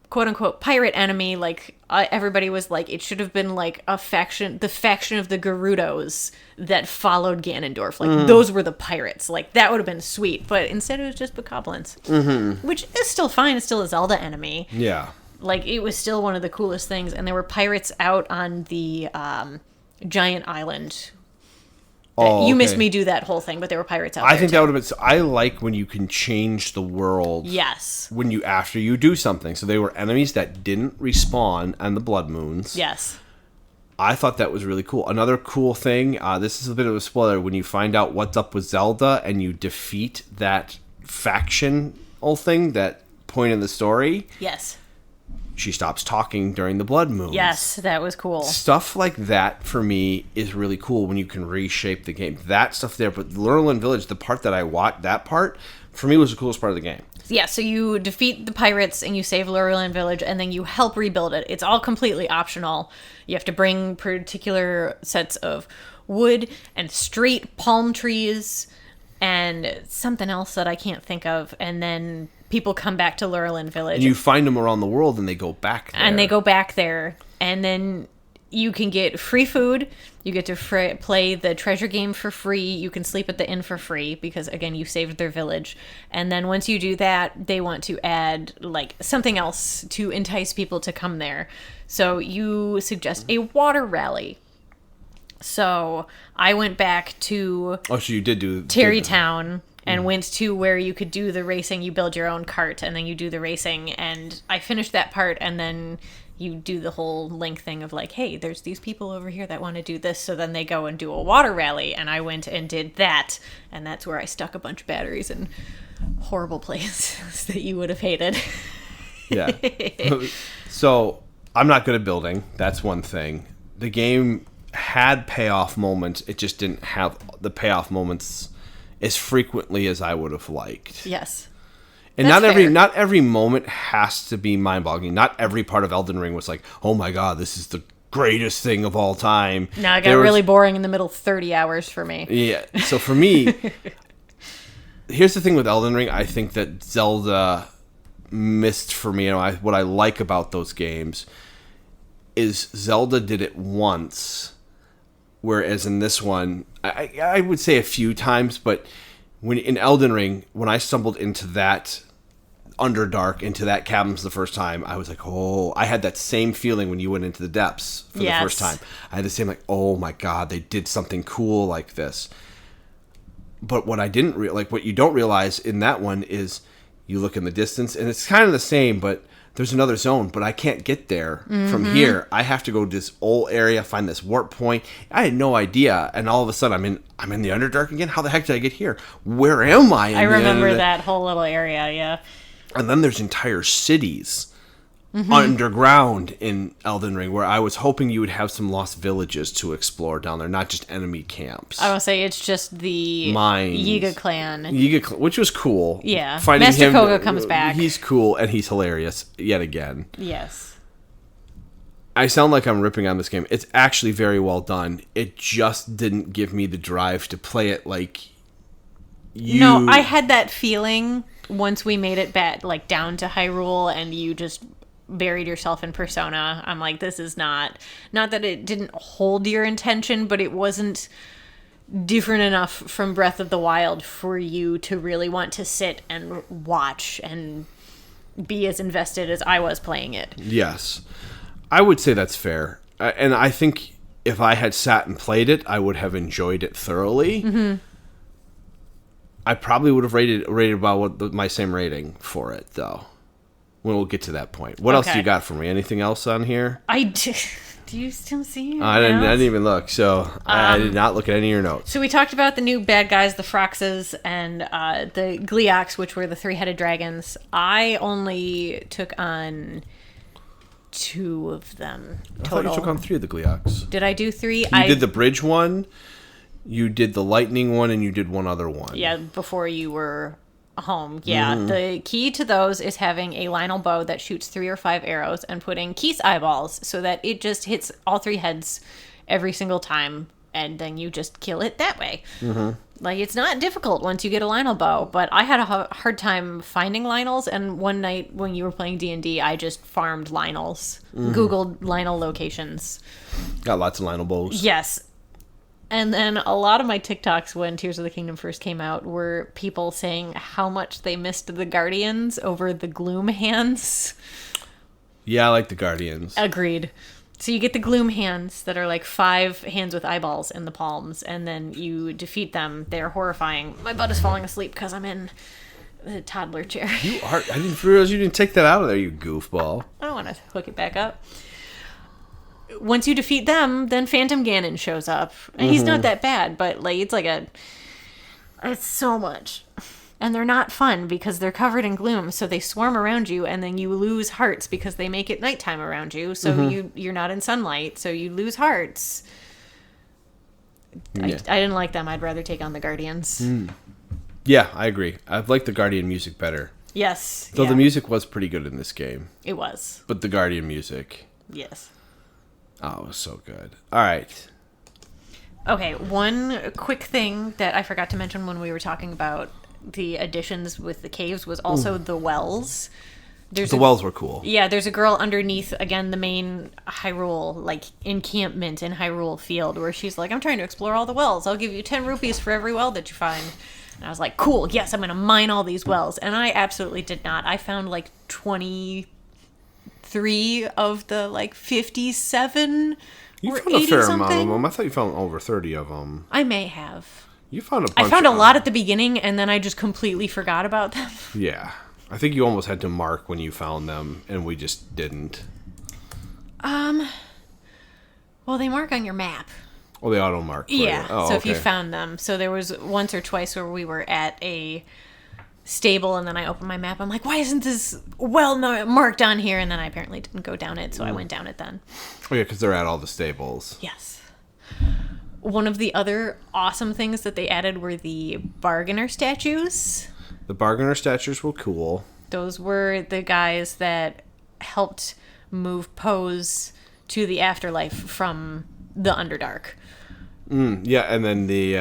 quote-unquote pirate enemy. Like, everybody was like, it should have been like the faction of the Gerudos that followed Ganondorf. Like, those were the pirates. Like, that would have been sweet. But instead it was just bokoblins, which is still fine. It's still a Zelda enemy. Yeah. Like, it was still one of the coolest things. And there were pirates out on the giant island. You missed me do that whole thing, but there were pirates out there. I think that would have been... I like when you can change the world. Yes. After you do something. So they were enemies that didn't respawn on the Blood Moons. Yes. I thought that was really cool. Another cool thing, this is a bit of a spoiler, when you find out what's up with Zelda and you defeat that factional thing, that point in the story. Yes. She stops talking during the Blood Moons. Yes, that was cool. Stuff like that, for me, is really cool when you can reshape the game. That stuff there, but Lurelin Village, the part that I watched, that part, for me, was the coolest part of the game. Yeah, so you defeat the pirates and you save Lurelin Village and then you help rebuild it. It's all completely optional. You have to bring particular sets of wood and straight palm trees and something else that I can't think of. And then people come back to Lurelin Village. And you find them around the world and they go back there. And they go back there. And then you can get free food. You get to play the treasure game for free. You can sleep at the inn for free because, again, you saved their village. And then once you do that, they want to add like something else to entice people to come there. So you suggest a water rally. So I went back to so you did do Terrytown and went to where you could do the racing. You build your own cart and then you do the racing. And I finished that part, and then you do the whole Link thing of like, hey, there's these people over here that want to do this. So then they go and do a water rally. And I went and did that. And that's where I stuck a bunch of batteries in horrible places that you would have hated. Yeah. So I'm not good at building. That's one thing. The game had payoff moments. It just didn't have the payoff moments as frequently as I would have liked. Yes. And That's fair. not every moment has to be mind-boggling. Not every part of Elden Ring was like, oh my god, this is the greatest thing of all time. No, it got really boring in the middle 30 hours for me. Yeah. So for me, here's the thing with Elden Ring. I think that Zelda missed for me. What I like about those games is Zelda did it once, whereas in this one, I would say a few times, but when in Elden Ring, when I stumbled into that Underdark, into that caverns the first time, I was like, oh, I had that same feeling when you went into the depths for the first time. I had the same like, oh my god, they did something cool like this. But what I didn't what you don't realize in that one is you look in the distance and it's kind of the same, but there's another zone, but I can't get there from here. I have to go to this old area, find this warp point. I had no idea, and all of a sudden I'm in the Underdark again. How the heck did I get here? Where am I? I remember that whole little area, yeah. And then there's entire cities underground in Elden Ring, where I was hoping you would have some lost villages to explore down there, not just enemy camps. I want to say it's just the Yiga clan. Which was cool. Yeah. Finding Master him, Koga comes back. He's cool, and he's hilarious yet again. Yes. I sound like I'm ripping on this game. It's actually very well done. It just didn't give me the drive to play it like you... No, I had that feeling once we made it down to Hyrule, and you just buried yourself in Persona. I'm like, this is not that it didn't hold your intention, but it wasn't different enough from Breath of the Wild for you to really want to sit and watch and be as invested as I was playing it. Yes. I would say that's fair. And I think if I had sat and played it, I would have enjoyed it thoroughly. Mm-hmm. I probably would have rated about my same rating for it, though. We'll get to that point. What else do you got for me? Anything else on here? Do you still see? I didn't even look, so I did not look at any of your notes. So we talked about the new bad guys, the Froxes, and the Gleeoks, which were the three-headed dragons. I only took on 2 of them total. I thought you took on 3 of the Gleeoks. Did I do 3? You did the bridge one, you did the lightning one, and you did one other one. Yeah, before you were home. Yeah, The key to those is having a Lionel bow that shoots 3 or 5 arrows and putting Keese eyeballs so that it just hits all 3 heads every single time, and then you just kill it that way. Like, it's not difficult once you get a Lionel bow, but I had a hard time finding Lionels, and one night when you were playing D&D, I just farmed Lionels. Googled Lionel locations. Got lots of Lionel bows. Yes. And then a lot of my TikToks when Tears of the Kingdom first came out were people saying how much they missed the Guardians over the Gloom hands. Yeah, I like the Guardians. Agreed. So you get the Gloom hands that are like 5 hands with eyeballs in the palms, and then you defeat them. They're horrifying. My butt is falling asleep because I'm in the toddler chair. I didn't realize you didn't take that out of there, you goofball. I don't want to hook it back up. Once you defeat them, then Phantom Ganon shows up. And he's not that bad, but like it's so much. And they're not fun because they're covered in gloom, so they swarm around you, and then you lose hearts because they make it nighttime around you, so you're not in sunlight, so you lose hearts. Yeah. I didn't like them. I'd rather take on the Guardians. Yeah, I agree. I like the Guardian music better. Yes. Though yeah. the music was pretty good in this game. It was. But the Guardian music. Yes. Oh, it was so good. All right. Okay, one quick thing that I forgot to mention when we were talking about the additions with the caves was also the wells. The wells were cool. Yeah, there's a girl underneath, again, the main Hyrule, like, encampment in Hyrule Field, where she's like, I'm trying to explore all the wells. I'll give you 10 rupees for every well that you find. And I was like, cool, yes, I'm going to mine all these wells. And I absolutely did not. I found, like, 23 of the, like, 57 You or found a 80 fair something. amount of them. I thought you found over 30 of them. I may have. You found a bunch. I found a lot at the beginning, and then I just completely forgot about them. Yeah. I think you almost had to mark when you found them, and we just didn't. Well, they mark on your map. Oh, they auto mark. Yeah, Oh, so if you okay. found them. So there was once or twice where we were at a stable, and then I opened my map. I'm like, why isn't this well marked on here? And then I apparently didn't go down it, so I went down it then. Oh, yeah, because they're at all the stables. Yes. One of the other awesome things that they added were the bargainer statues. The bargainer statues were cool. Those were the guys that helped move Pose to the afterlife from the Underdark. Yeah, and then they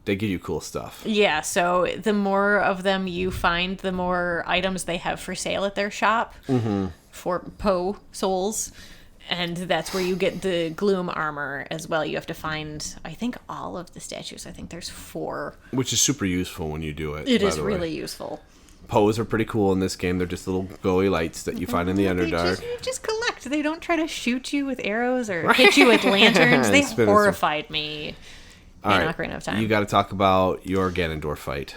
give you cool stuff. Yeah, so the more of them you find, the more items they have for sale at their shop for Poe souls. And that's where you get the Gloom armor as well. You have to find, I think, all of the statues. I think there's 4. Which is super useful when you do it. It by is the really way. useful. Poes are pretty cool in this game. They're just little glowy lights that you find in the Underdark. You just collect. They don't try to shoot you with arrows or hit you with lanterns. They Spinning horrified me in Ocarina of Time. You got to talk about your Ganondorf fight.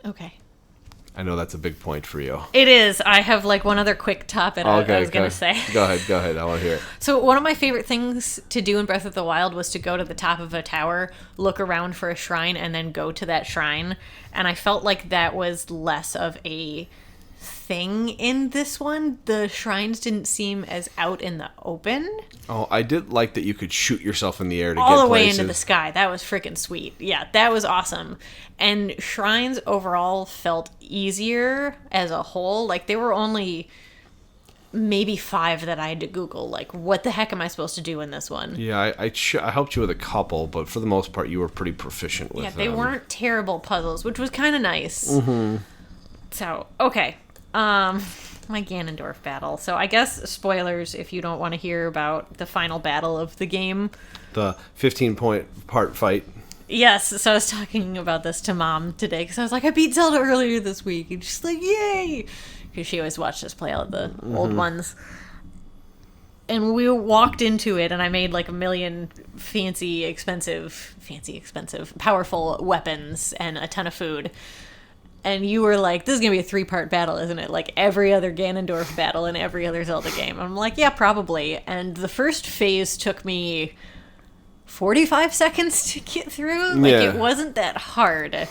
Okay. I know that's a big point for you. It is. I have like one other quick topic I was going to say. Go ahead. I want to hear it. So one of my favorite things to do in Breath of the Wild was to go to the top of a tower, look around for a shrine, and then go to that shrine. And I felt like that was less of a thing in this one. The shrines didn't seem as out in the open. Oh, I did like that you could shoot yourself in the air to all get the way places. into the sky. That was freaking sweet. Yeah, that was awesome. And shrines overall felt easier as a whole. Like, there were only maybe 5 that I had to Google. Like, what the heck am I supposed to do in this one? Yeah, I helped you with a couple, but for the most part, you were pretty proficient with them. Yeah, they weren't terrible puzzles, which was kind of nice. Mm-hmm. So, okay. My Ganondorf battle. So I guess spoilers if you don't want to hear about the final battle of the game. The 15-point part fight. Yes, so I was talking about this to Mom today because I was like, I beat Zelda earlier this week. And she's like, yay! Because she always watched us play all the old ones. And we walked into it, and I made like a million fancy, expensive, powerful weapons and a ton of food. And you were like, this is going to be a 3-part battle, isn't it? Like every other Ganondorf battle in every other Zelda game. I'm like, yeah, probably. And the first phase took me 45 seconds to get through. Like, Yeah. it wasn't that hard.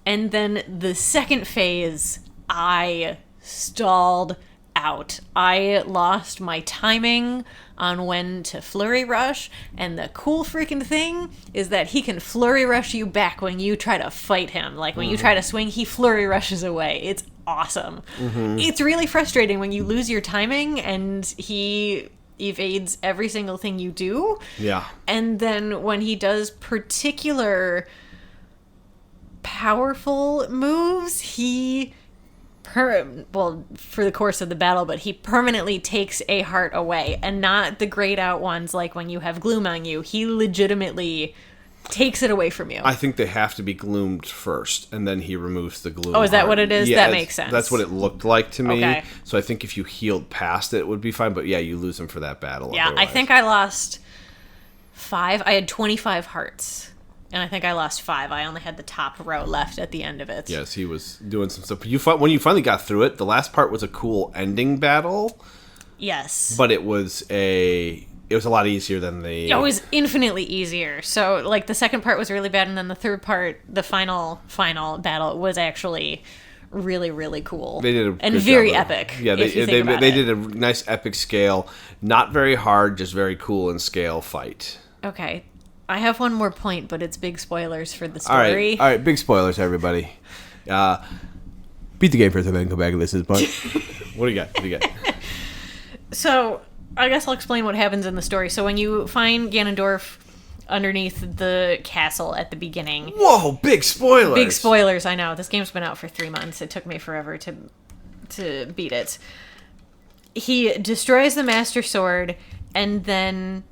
And then the second phase, I stalled out. I lost my timing on when to flurry rush, and the cool freaking thing is that he can flurry rush you back when you try to fight him. Like, when you try to swing, he flurry rushes away. It's awesome. It's really frustrating when you lose your timing and he evades every single thing you do. Yeah. And then when he does particular powerful moves, he for the course of the battle, but he permanently takes a heart away, and not the grayed out ones like when you have gloom on you. He legitimately takes it away from you. I think they have to be gloomed first, and then he removes the gloom. Oh, is that heart. what it is? Yeah, That makes sense. That's what it looked like to me. Okay. So I think if you healed past it would be fine, but yeah, you lose him for that battle. Yeah, otherwise. I think I lost 5. I had 25 hearts, and I think I lost 5. I only had the top row left at the end of it. Yes, he was doing some stuff. But when you finally got through it, the last part was a cool ending battle, Yes. but it was a lot easier than the... It was infinitely easier. So, like, the second part was really bad, and then the third part, the final battle, was actually really, really cool. They did a and good very job of- epic. Yeah, if you think about they it. did a nice epic scale, not very hard, just very cool in scale fight. Okay, I have one more point, but it's big spoilers for the story. All right, big spoilers, everybody. Beat the game first and then come back and listen. But what do you got? So, I guess I'll explain what happens in the story. So when you find Ganondorf underneath the castle at the beginning... Whoa, big spoilers! Big spoilers, I know. This game's been out for 3 months. It took me forever to beat it. He destroys the Master Sword, and then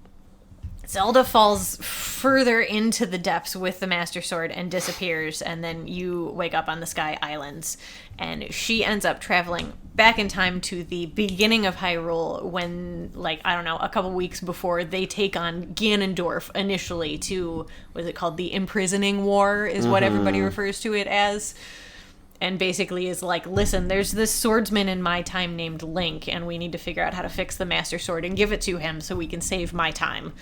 Zelda falls further into the depths with the Master Sword and disappears, and then you wake up on the Sky Islands. And she ends up traveling back in time to the beginning of Hyrule when, like, I don't know, a couple weeks before they take on Ganondorf initially to, what is it called? The Imprisoning War is what everybody refers to it as. And basically is like, listen, there's this swordsman in my time named Link, and we need to figure out how to fix the Master Sword and give it to him so we can save my time.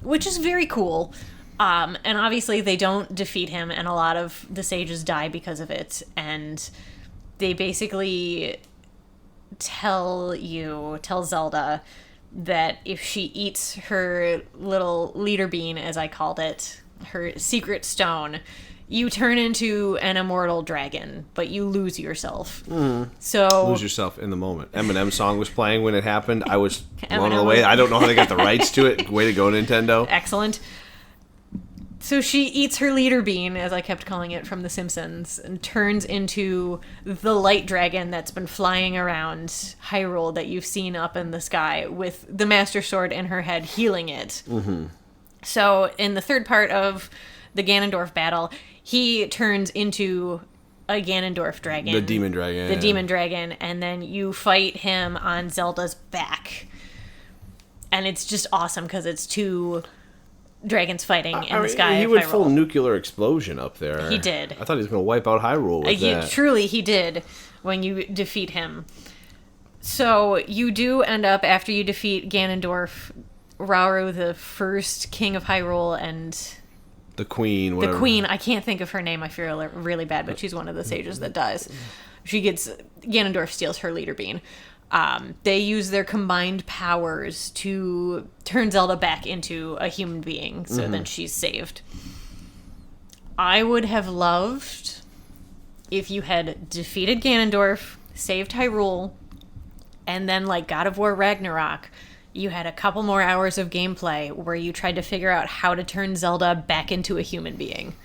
Which is very cool. And obviously they don't defeat him, and a lot of the sages die because of it. And they basically tell Zelda that if she eats her little leader bean, as I called it, her secret stone, you turn into an immortal dragon, but you lose yourself. So lose yourself in the moment. Eminem song was playing when it happened. I was blown away. I don't know how they got the rights to it. Way to go, Nintendo. Excellent. So she eats her leader bean, as I kept calling it from The Simpsons, and turns into the light dragon that's been flying around Hyrule that you've seen up in the sky with the Master Sword in her head healing it. So in the third part of the Ganondorf battle, he turns into a Ganondorf dragon. The demon dragon. The demon dragon, and then you fight him on Zelda's back. And it's just awesome because it's two dragons fighting in the sky. He of went Hyrule. full nuclear explosion up there. He did. I thought he was going to wipe out Hyrule with that. Truly, he did when you defeat him. So you do end up, after you defeat Ganondorf, Rauru, the first king of Hyrule, and the queen, whatever. the queen, I can't think of her name, I feel really bad, but she's one of the sages that dies. Ganondorf steals her leader bean. They use their combined powers to turn Zelda back into a human being, so then she's saved. I would have loved if you had defeated Ganondorf, saved Hyrule, and then, like God of War Ragnarok, you had a couple more hours of gameplay where you tried to figure out how to turn Zelda back into a human being.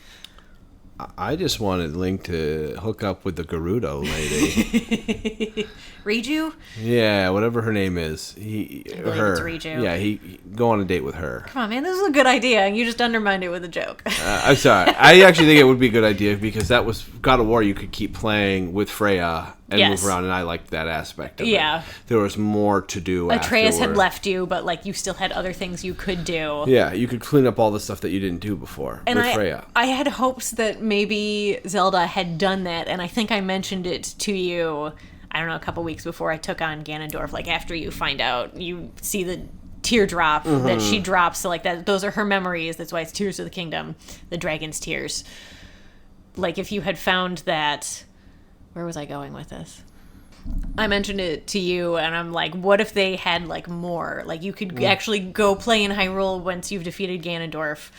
I just wanted Link to hook up with the Gerudo lady. Riju? Yeah, whatever her name is. I believe it's Riju. Yeah, he go on a date with her. Come on, man, this is a good idea, and you just undermined it with a joke. I'm sorry. I actually think it would be a good idea because that was God of War. You could keep playing with Freya and move around, and I liked that aspect of it. There was more to do. Atreus had left you, but like you still had other things you could do. Yeah, you could clean up all the stuff that you didn't do before with Freya. I had hopes that maybe Zelda had done that, and I think I mentioned it to you, I don't know, a couple weeks before I took on Ganondorf. Like after you find out, you see the teardrop that she drops, so like that, those are her memories. That's why it's Tears of the Kingdom, the dragon's tears. Like if you had found that, where was I going with this? I mentioned it to you, and I'm like, what if they had like more? Like you could actually go play in Hyrule once you've defeated Ganondorf.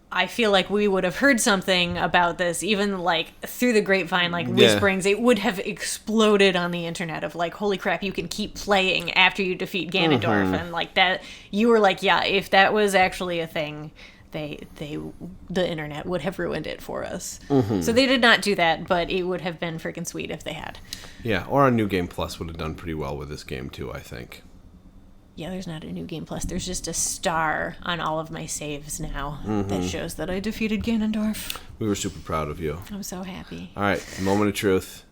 I feel like we would have heard something about this, even like through the grapevine, like whisperings. It would have exploded on the internet of like, holy crap, you can keep playing after you defeat Ganondorf. And like that, you were like, yeah, if that was actually a thing, the internet would have ruined it for us. So they did not do that, but it would have been freaking sweet if they had. Yeah, or a New Game Plus would have done pretty well with this game too, I think. Yeah, there's not a New Game Plus. There's just a star on all of my saves now that shows that I defeated Ganondorf. We were super proud of you. I'm so happy. All right, moment of truth.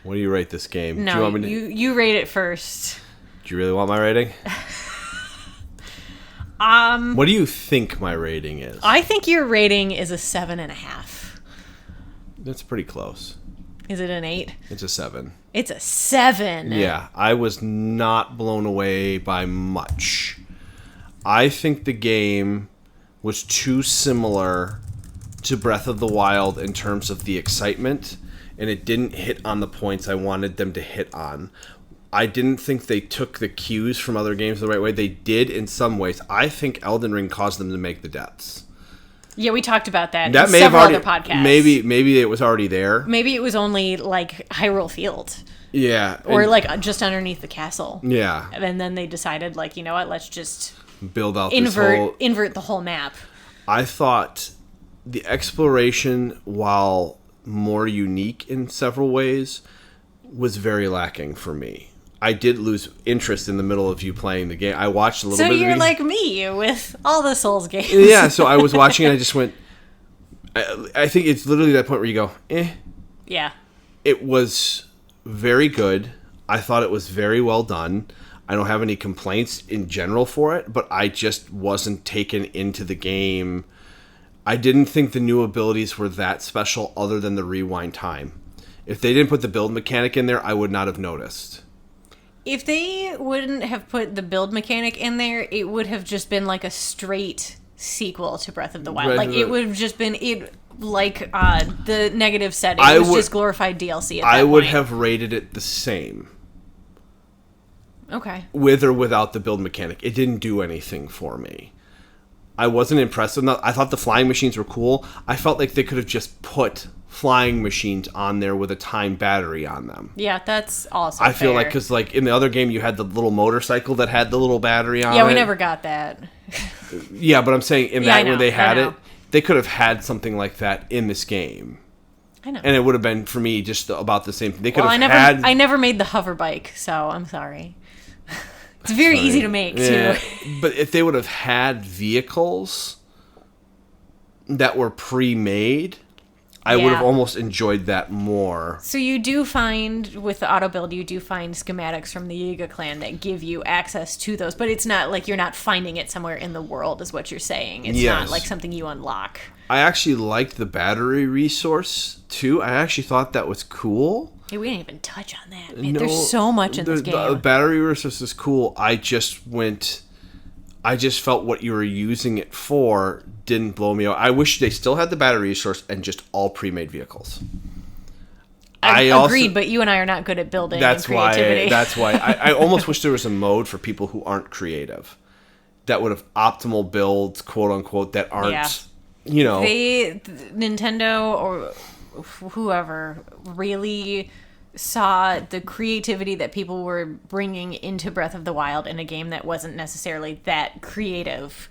What do you rate this game? No, you rate it first. Do you really want my rating? What do you think my rating is? I think your rating is a 7.5. That's pretty close. Is it an 8? It's a 7. It's a 7. Yeah, I was not blown away by much. I think the game was too similar to Breath of the Wild in terms of the excitement, and it didn't hit on the points I wanted them to hit on. I didn't think they took the cues from other games the right way. They did in some ways. I think Elden Ring caused them to make the depths. Yeah, we talked about that That in may have several already, other podcasts. maybe it was already there. Maybe it was only, like, Hyrule Field. Yeah. Or, like, just underneath the castle. Yeah. And then they decided, like, you know what, let's just Build out invert the whole map. I thought the exploration, while more unique in several ways, was very lacking for me. I did lose interest in the middle of you playing the game. I watched a little bit of the you're like me with all the Souls games. Yeah, so I was watching and I just went... I think it's literally that point where you go, eh. Yeah. It was very good. I thought it was very well done. I don't have any complaints in general for it, but I just wasn't taken into the game. I didn't think the new abilities were that special other than the rewind time. If they didn't put the build mechanic in there, I would not have noticed. If they wouldn't have put the build mechanic in there, it would have just been like a straight sequel to Breath of the Wild. It would have just been the negative said. It was just glorified DLC at that point. I would have rated it the same. Okay. With or without the build mechanic. It didn't do anything for me. I wasn't impressed enough. I thought the flying machines were cool. I felt like they could have just put flying machines on there with a time battery on them. Yeah, that's also I feel fair. like, because like in the other game you had the little motorcycle that had the little battery on it. Yeah, we never got that. Yeah, but I'm saying in that when they had it, they could have had something like that in this game. I know. And it would have been, for me, just about the same thing. They could have had... I never made the hover bike, so I'm sorry. It's very easy to make, too. But if they would have had vehicles that were pre-made, I would have almost enjoyed that more. So you do find, with the auto build, you do find schematics from the Yiga clan that give you access to those, but it's not like you're not finding it somewhere in the world, is what you're saying. It's not like something you unlock. I actually liked the battery resource, too. I actually thought that was cool. Hey, we didn't even touch on that. Man, there's so much in this game. The battery resource is cool. I just felt what you were using it for didn't blow me out. I wish they still had the battery resource and just all pre-made vehicles. I agreed, but you and I are not good at building and creativity. That's why. I almost wish there was a mode for people who aren't creative that would have optimal builds, quote unquote, that aren't, Nintendo or whoever really saw the creativity that people were bringing into Breath of the Wild in a game that wasn't necessarily that creative,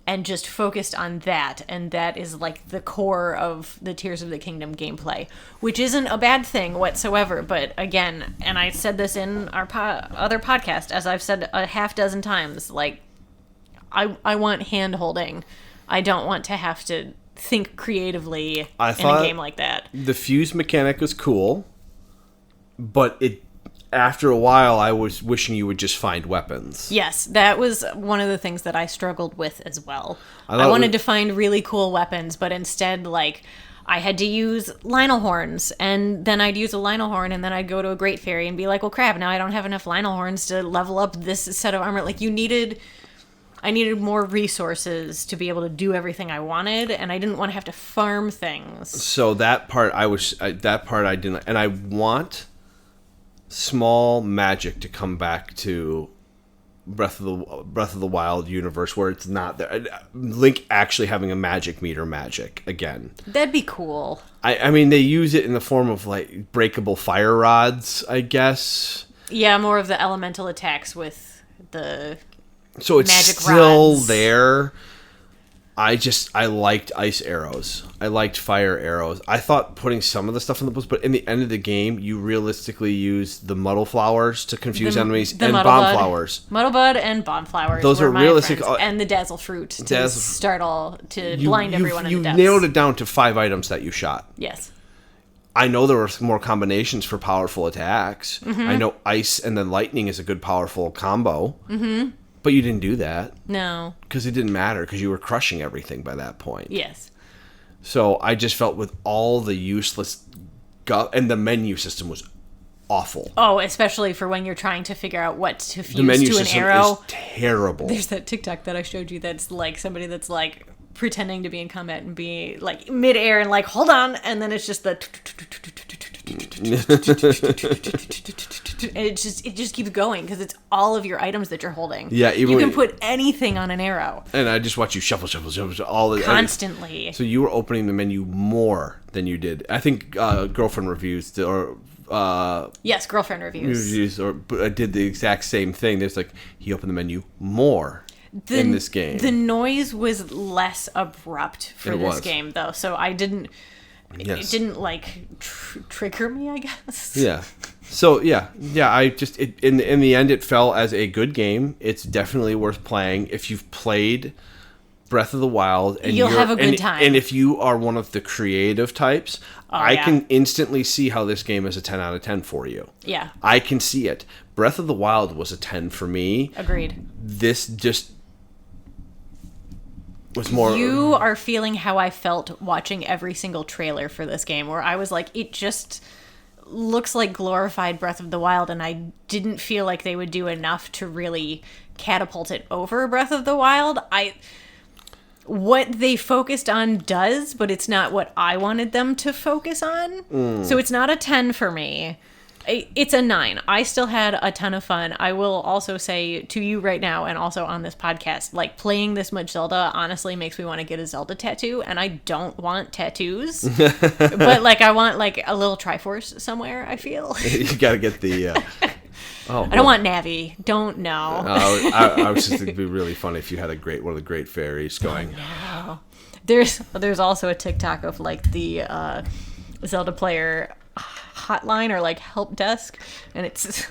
and just focused on that, and that is like the core of the Tears of the Kingdom gameplay, which isn't a bad thing whatsoever. But again, and I said this in our other podcast, as I've said a half dozen times, like I want hand holding. I don't want to have to think creatively in a game like that. The fuse mechanic was cool, but after a while I was wishing you would just find weapons. Yes, that was one of the things that I struggled with as well. I wanted to find really cool weapons, but instead, like, I had to use Lionel horns, and then I'd use a Lionel horn, and then I'd go to a Great Fairy and be like, well, crap, now I don't have enough Lionel horns to level up this set of armor. Like, I needed more resources to be able to do everything I wanted, and I didn't want to have to farm things. So that part I didn't, and I want small magic to come back to Breath of the Wild universe where it's not there. Link actually having a magic meter magic again. That'd be cool. I mean, they use it in the form of like breakable fire rods, I guess. Yeah, more of the elemental attacks with the so it's magic still rods. There. I liked ice arrows. I liked fire arrows. I thought putting some of the stuff in the books, but in the end of the game, you realistically use the muddle flowers to confuse enemies and bomb flowers. Muddle bud and bomb flowers. Those are realistic. And the dazzle fruit to blind everyone in the depths. You nailed it down to 5 items that you shot. Yes. I know there were more combinations for powerful attacks. Mm-hmm. I know ice and then lightning is a good powerful combo. Mm-hmm. But you didn't do that. No. Because it didn't matter, because you were crushing everything by that point. Yes. So I just felt with all the useless... and the menu system was awful. Oh, especially for when you're trying to figure out what to fuse to an arrow. The menu system is terrible. There's that TikTok that I showed you that's like somebody that's like pretending to be in combat and be like mid-air and like, hold on, and then it's just the... it just keeps going because it's all of your items that you're holding. Yeah, even you can put anything on an arrow. And I just watch you shuffle all the constantly. So you were opening the menu more than you did. I think Girlfriend Reviews yes, Girlfriend Reviews did the exact same thing. There's like he opened the menu more in this game. The noise was less abrupt for this game though, so I didn't. Yes. It didn't like trigger me, I guess. Yeah. So yeah. I just in the end, it fell as a good game. It's definitely worth playing if you've played Breath of the Wild, and you'll have a good time. And if you are one of the creative types, I can instantly see how this game is a 10 out of 10 for you. Yeah. I can see it. Breath of the Wild was a 10 for me. Agreed. This just was more. You are feeling how I felt watching every single trailer for this game, where I was like, it just looks like glorified Breath of the Wild, and I didn't feel like they would do enough to really catapult it over Breath of the Wild. What they focused on does, but it's not what I wanted them to focus on. So it's not a 10 for me. It's a 9. I still had a ton of fun. I will also say to you right now, and also on this podcast, like, playing this much Zelda honestly makes me want to get a Zelda tattoo, and I don't want tattoos. But, like, I want, like, a little Triforce somewhere, I feel. You gotta get the... I don't want Navi. Don't know. I was just thinking it'd be really funny if you had one of the great fairies going. Oh, no. There's also a TikTok of like the Zelda player hotline or like help desk, and it's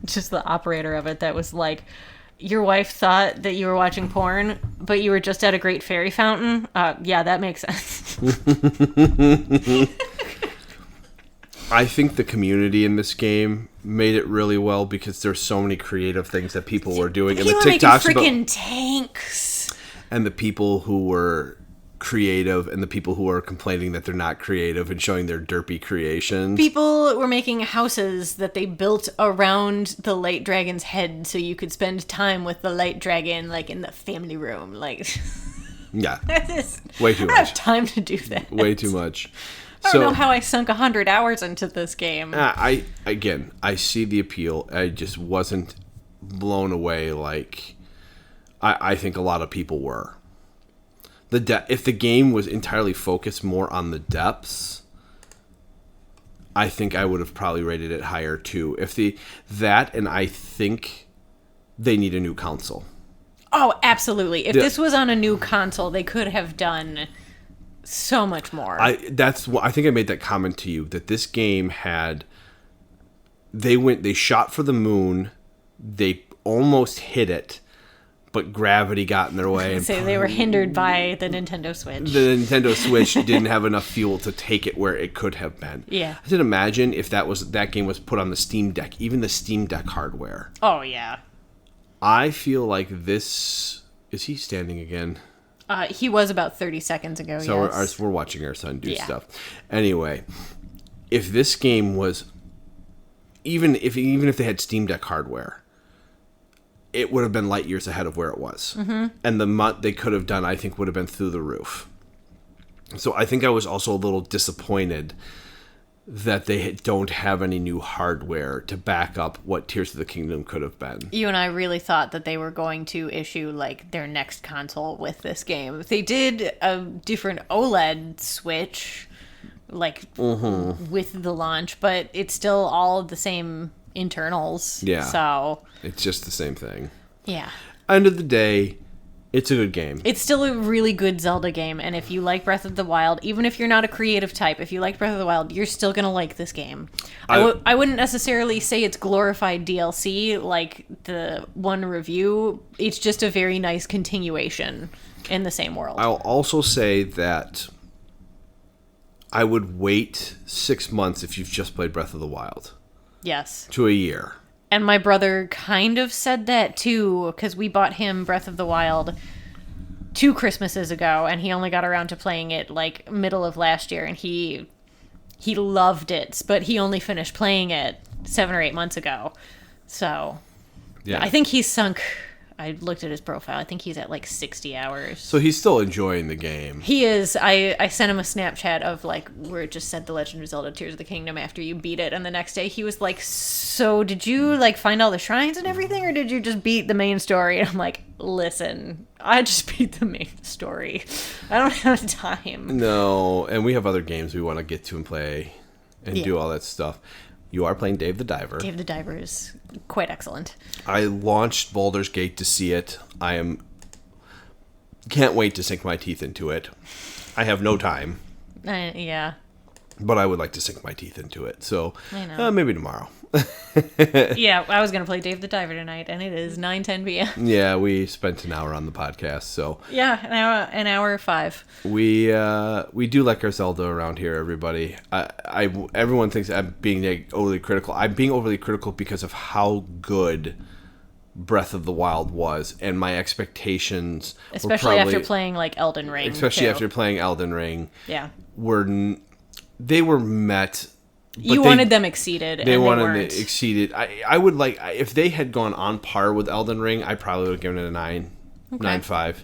just the operator of it that was like, your wife thought that you were watching porn, but you were just at a great fairy fountain. Yeah, that makes sense. I think the community in this game made it really well because there's so many creative things that people were doing, and the TikToks about freaking tanks, and the people who were creative, and the people who are complaining that they're not creative and showing their derpy creations. People were making houses that they built around the light dragon's head, so you could spend time with the light dragon, like in the family room, like. Yeah, way too much. I don't have time to do that. Way too much. I don't know how I sunk 100 hours into this game. I see the appeal. I just wasn't blown away like I think a lot of people were. If the game was entirely focused more on the depths, I think I would have probably rated it higher too. And I think they need a new console. Oh, absolutely. If this was on a new console, they could have done so much more. I think I made that comment to you that this game they shot for the moon, they almost hit it, but gravity got in their way. So they were hindered by the Nintendo Switch. The Nintendo Switch didn't have enough fuel to take it where it could have been. Yeah. I can imagine if that game was put on the Steam Deck, even the Steam Deck hardware. Oh yeah. I feel like this. Is he standing again? He was about 30 seconds ago, so yes. We're watching our son do stuff. Anyway, if this game was... Even if they had Steam Deck hardware, it would have been light years ahead of where it was. Mm-hmm. And the amount they could have done, I think, would have been through the roof. So I think I was also a little disappointed that they don't have any new hardware to back up what Tears of the Kingdom could have been. You and I really thought that they were going to issue like their next console with this game. They did a different OLED Switch, like with the launch, but it's still all the same internals. Yeah. So it's just the same thing. Yeah. End of the day, it's a good game. It's still a really good Zelda game, and if you like Breath of the Wild, even if you're not a creative type, if you like Breath of the Wild, you're still going to like this game. I wouldn't necessarily say it's glorified DLC like the one review. It's just a very nice continuation in the same world. I'll also say that I would wait 6 months if you've just played Breath of the Wild. Yes. To a year. And my brother kind of said that too, because we bought him Breath of the Wild 2 Christmases ago, and he only got around to playing it like middle of last year, and he loved it, but he only finished playing it 7 or 8 months ago. So yeah, I think he's sunk I looked at his profile. I think he's at like 60 hours. So he's still enjoying the game. He is. I sent him a Snapchat of like where it just said The Legend of Zelda Tears of the Kingdom after you beat it, and the next day he was like, so did you like find all the shrines and everything, or did you just beat the main story? And I'm like, listen, I just beat the main story. I don't have time. No, and we have other games we want to get to and play and do all that stuff. You are playing Dave the Diver. Dave the Diver is quite excellent. I launched Baldur's Gate to see it. Can't wait to sink my teeth into it. I have no time. Yeah. But I would like to sink my teeth into it. So I know. Maybe tomorrow. Yeah, I was going to play Dave the Diver tonight, and it is 9:10 p.m. Yeah, we spent an hour on the podcast, so Yeah, an hour 5. we do like our Zelda around here, everybody. Everyone thinks I'm being overly critical. I'm being overly critical because of how good Breath of the Wild was, and my expectations, Especially after playing like Elden Ring. especially too. after playing Elden Ring, Yeah. they were met. You wanted them exceeded, and they weren't. It exceeded. I would like, if they had gone on par with Elden Ring, I probably would have given it a 9.5.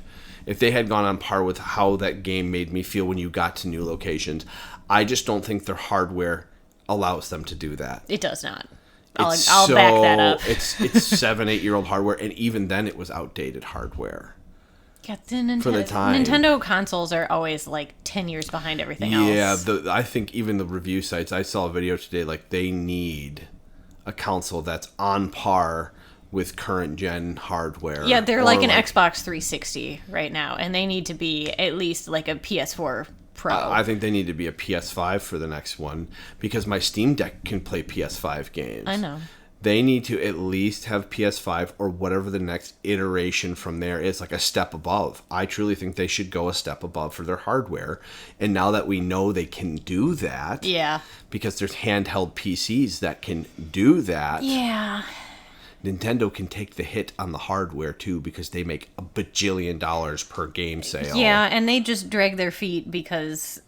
If they had gone on par with how that game made me feel when you got to new locations. I just don't think their hardware allows them to do that. It does not. I'll back that up. It's 7-8-year-old hardware, and even then it was outdated hardware. Yeah, the For the time. Nintendo consoles are always like 10 years behind everything else. Yeah, I think even the review sites, I saw a video today, like they need a console that's on par with current gen hardware. Yeah, they're like an Xbox 360 right now, and they need to be at least like a PS4 Pro. I think they need to be a PS5 for the next one, because my Steam Deck can play PS5 games. I know. They need to at least have PS5 or whatever the next iteration from there is, like a step above. I truly think they should go a step above for their hardware. And now that we know they can do that, Yeah. because there's handheld PCs that can do that, Yeah. Nintendo can take the hit on the hardware too, because they make a bajillion dollars per game sale. Yeah, and they just drag their feet because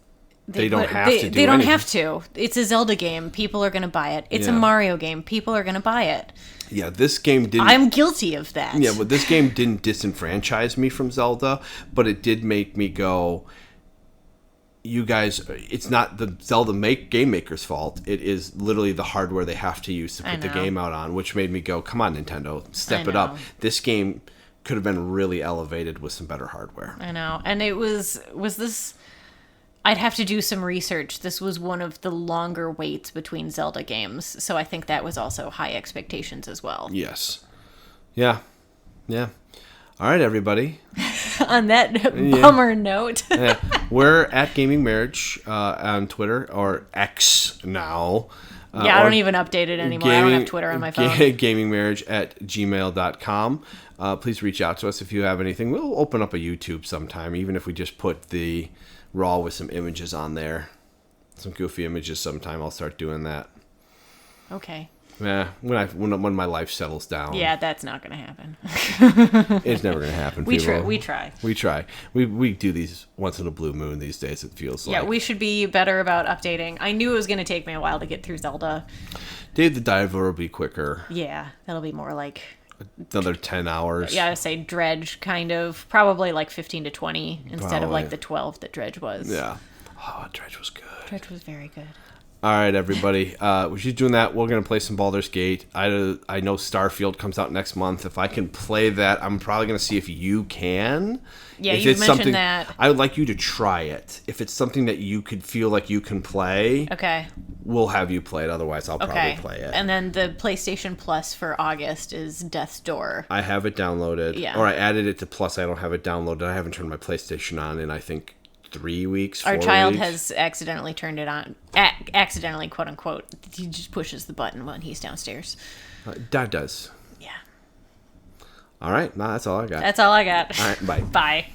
They don't have to do They don't anything. have to. It's a Zelda game. People are going to buy it. It's a Yeah. Mario game. People are going to buy it. Yeah, this game didn't... I'm guilty of that. Yeah, but this game didn't disenfranchise me from Zelda, but it did make me go, you guys, it's not the Zelda game maker's fault. It is literally the hardware they have to use to put the game out on, which made me go, come on, Nintendo, step it up. This game could have been really elevated with some better hardware. I know. And it was this... I'd have to do some research. This was one of the longer waits between Zelda games, so I think that was also high expectations as well. Yes. Yeah. Yeah. All right, everybody. On that bummer note. Yeah. We're at Gaming Marriage on Twitter, or X now. Yeah, I don't even update it anymore. I don't have Twitter on my phone. gamingmarriage@gmail.com. Please reach out to us if you have anything. We'll open up a YouTube sometime, even if we just put the raw with some images on there. Some goofy images sometime. I'll start doing that. Okay. Yeah, when my life settles down. Yeah, that's not going to happen. It's never going to happen. We try. We try. We do these once in a blue moon these days, it feels like. Yeah, we should be better about updating. I knew it was going to take me a while to get through Zelda. Dave the Diver will be quicker. Yeah, that'll be more like... Another 10 hours. Yeah, I'd say Dredge, kind of. Probably like 15 to 20 instead of like the 12 that Dredge was. Yeah. Oh, Dredge was good. Dredge was very good. All right, everybody. She's doing that. We're going to play some Baldur's Gate. I know Starfield comes out next month. If I can play that, I'm probably going to see if you can. Yeah, if you it's mentioned something, that. I would like you to try it. If it's something that you could feel like you can play, Okay. we'll have you play it. Otherwise, I'll probably play it. And then the PlayStation Plus for August is Death's Door. I have it downloaded. Yeah. Or I added it to Plus. I don't have it downloaded. I haven't turned my PlayStation on in, I think, 3 weeks, 4 Our child weeks. has accidentally turned it on. Accidentally, quote unquote. He just pushes the button when he's downstairs. Dad does. Yeah. All right. No, that's all I got. That's all I got. All right. Bye. Bye.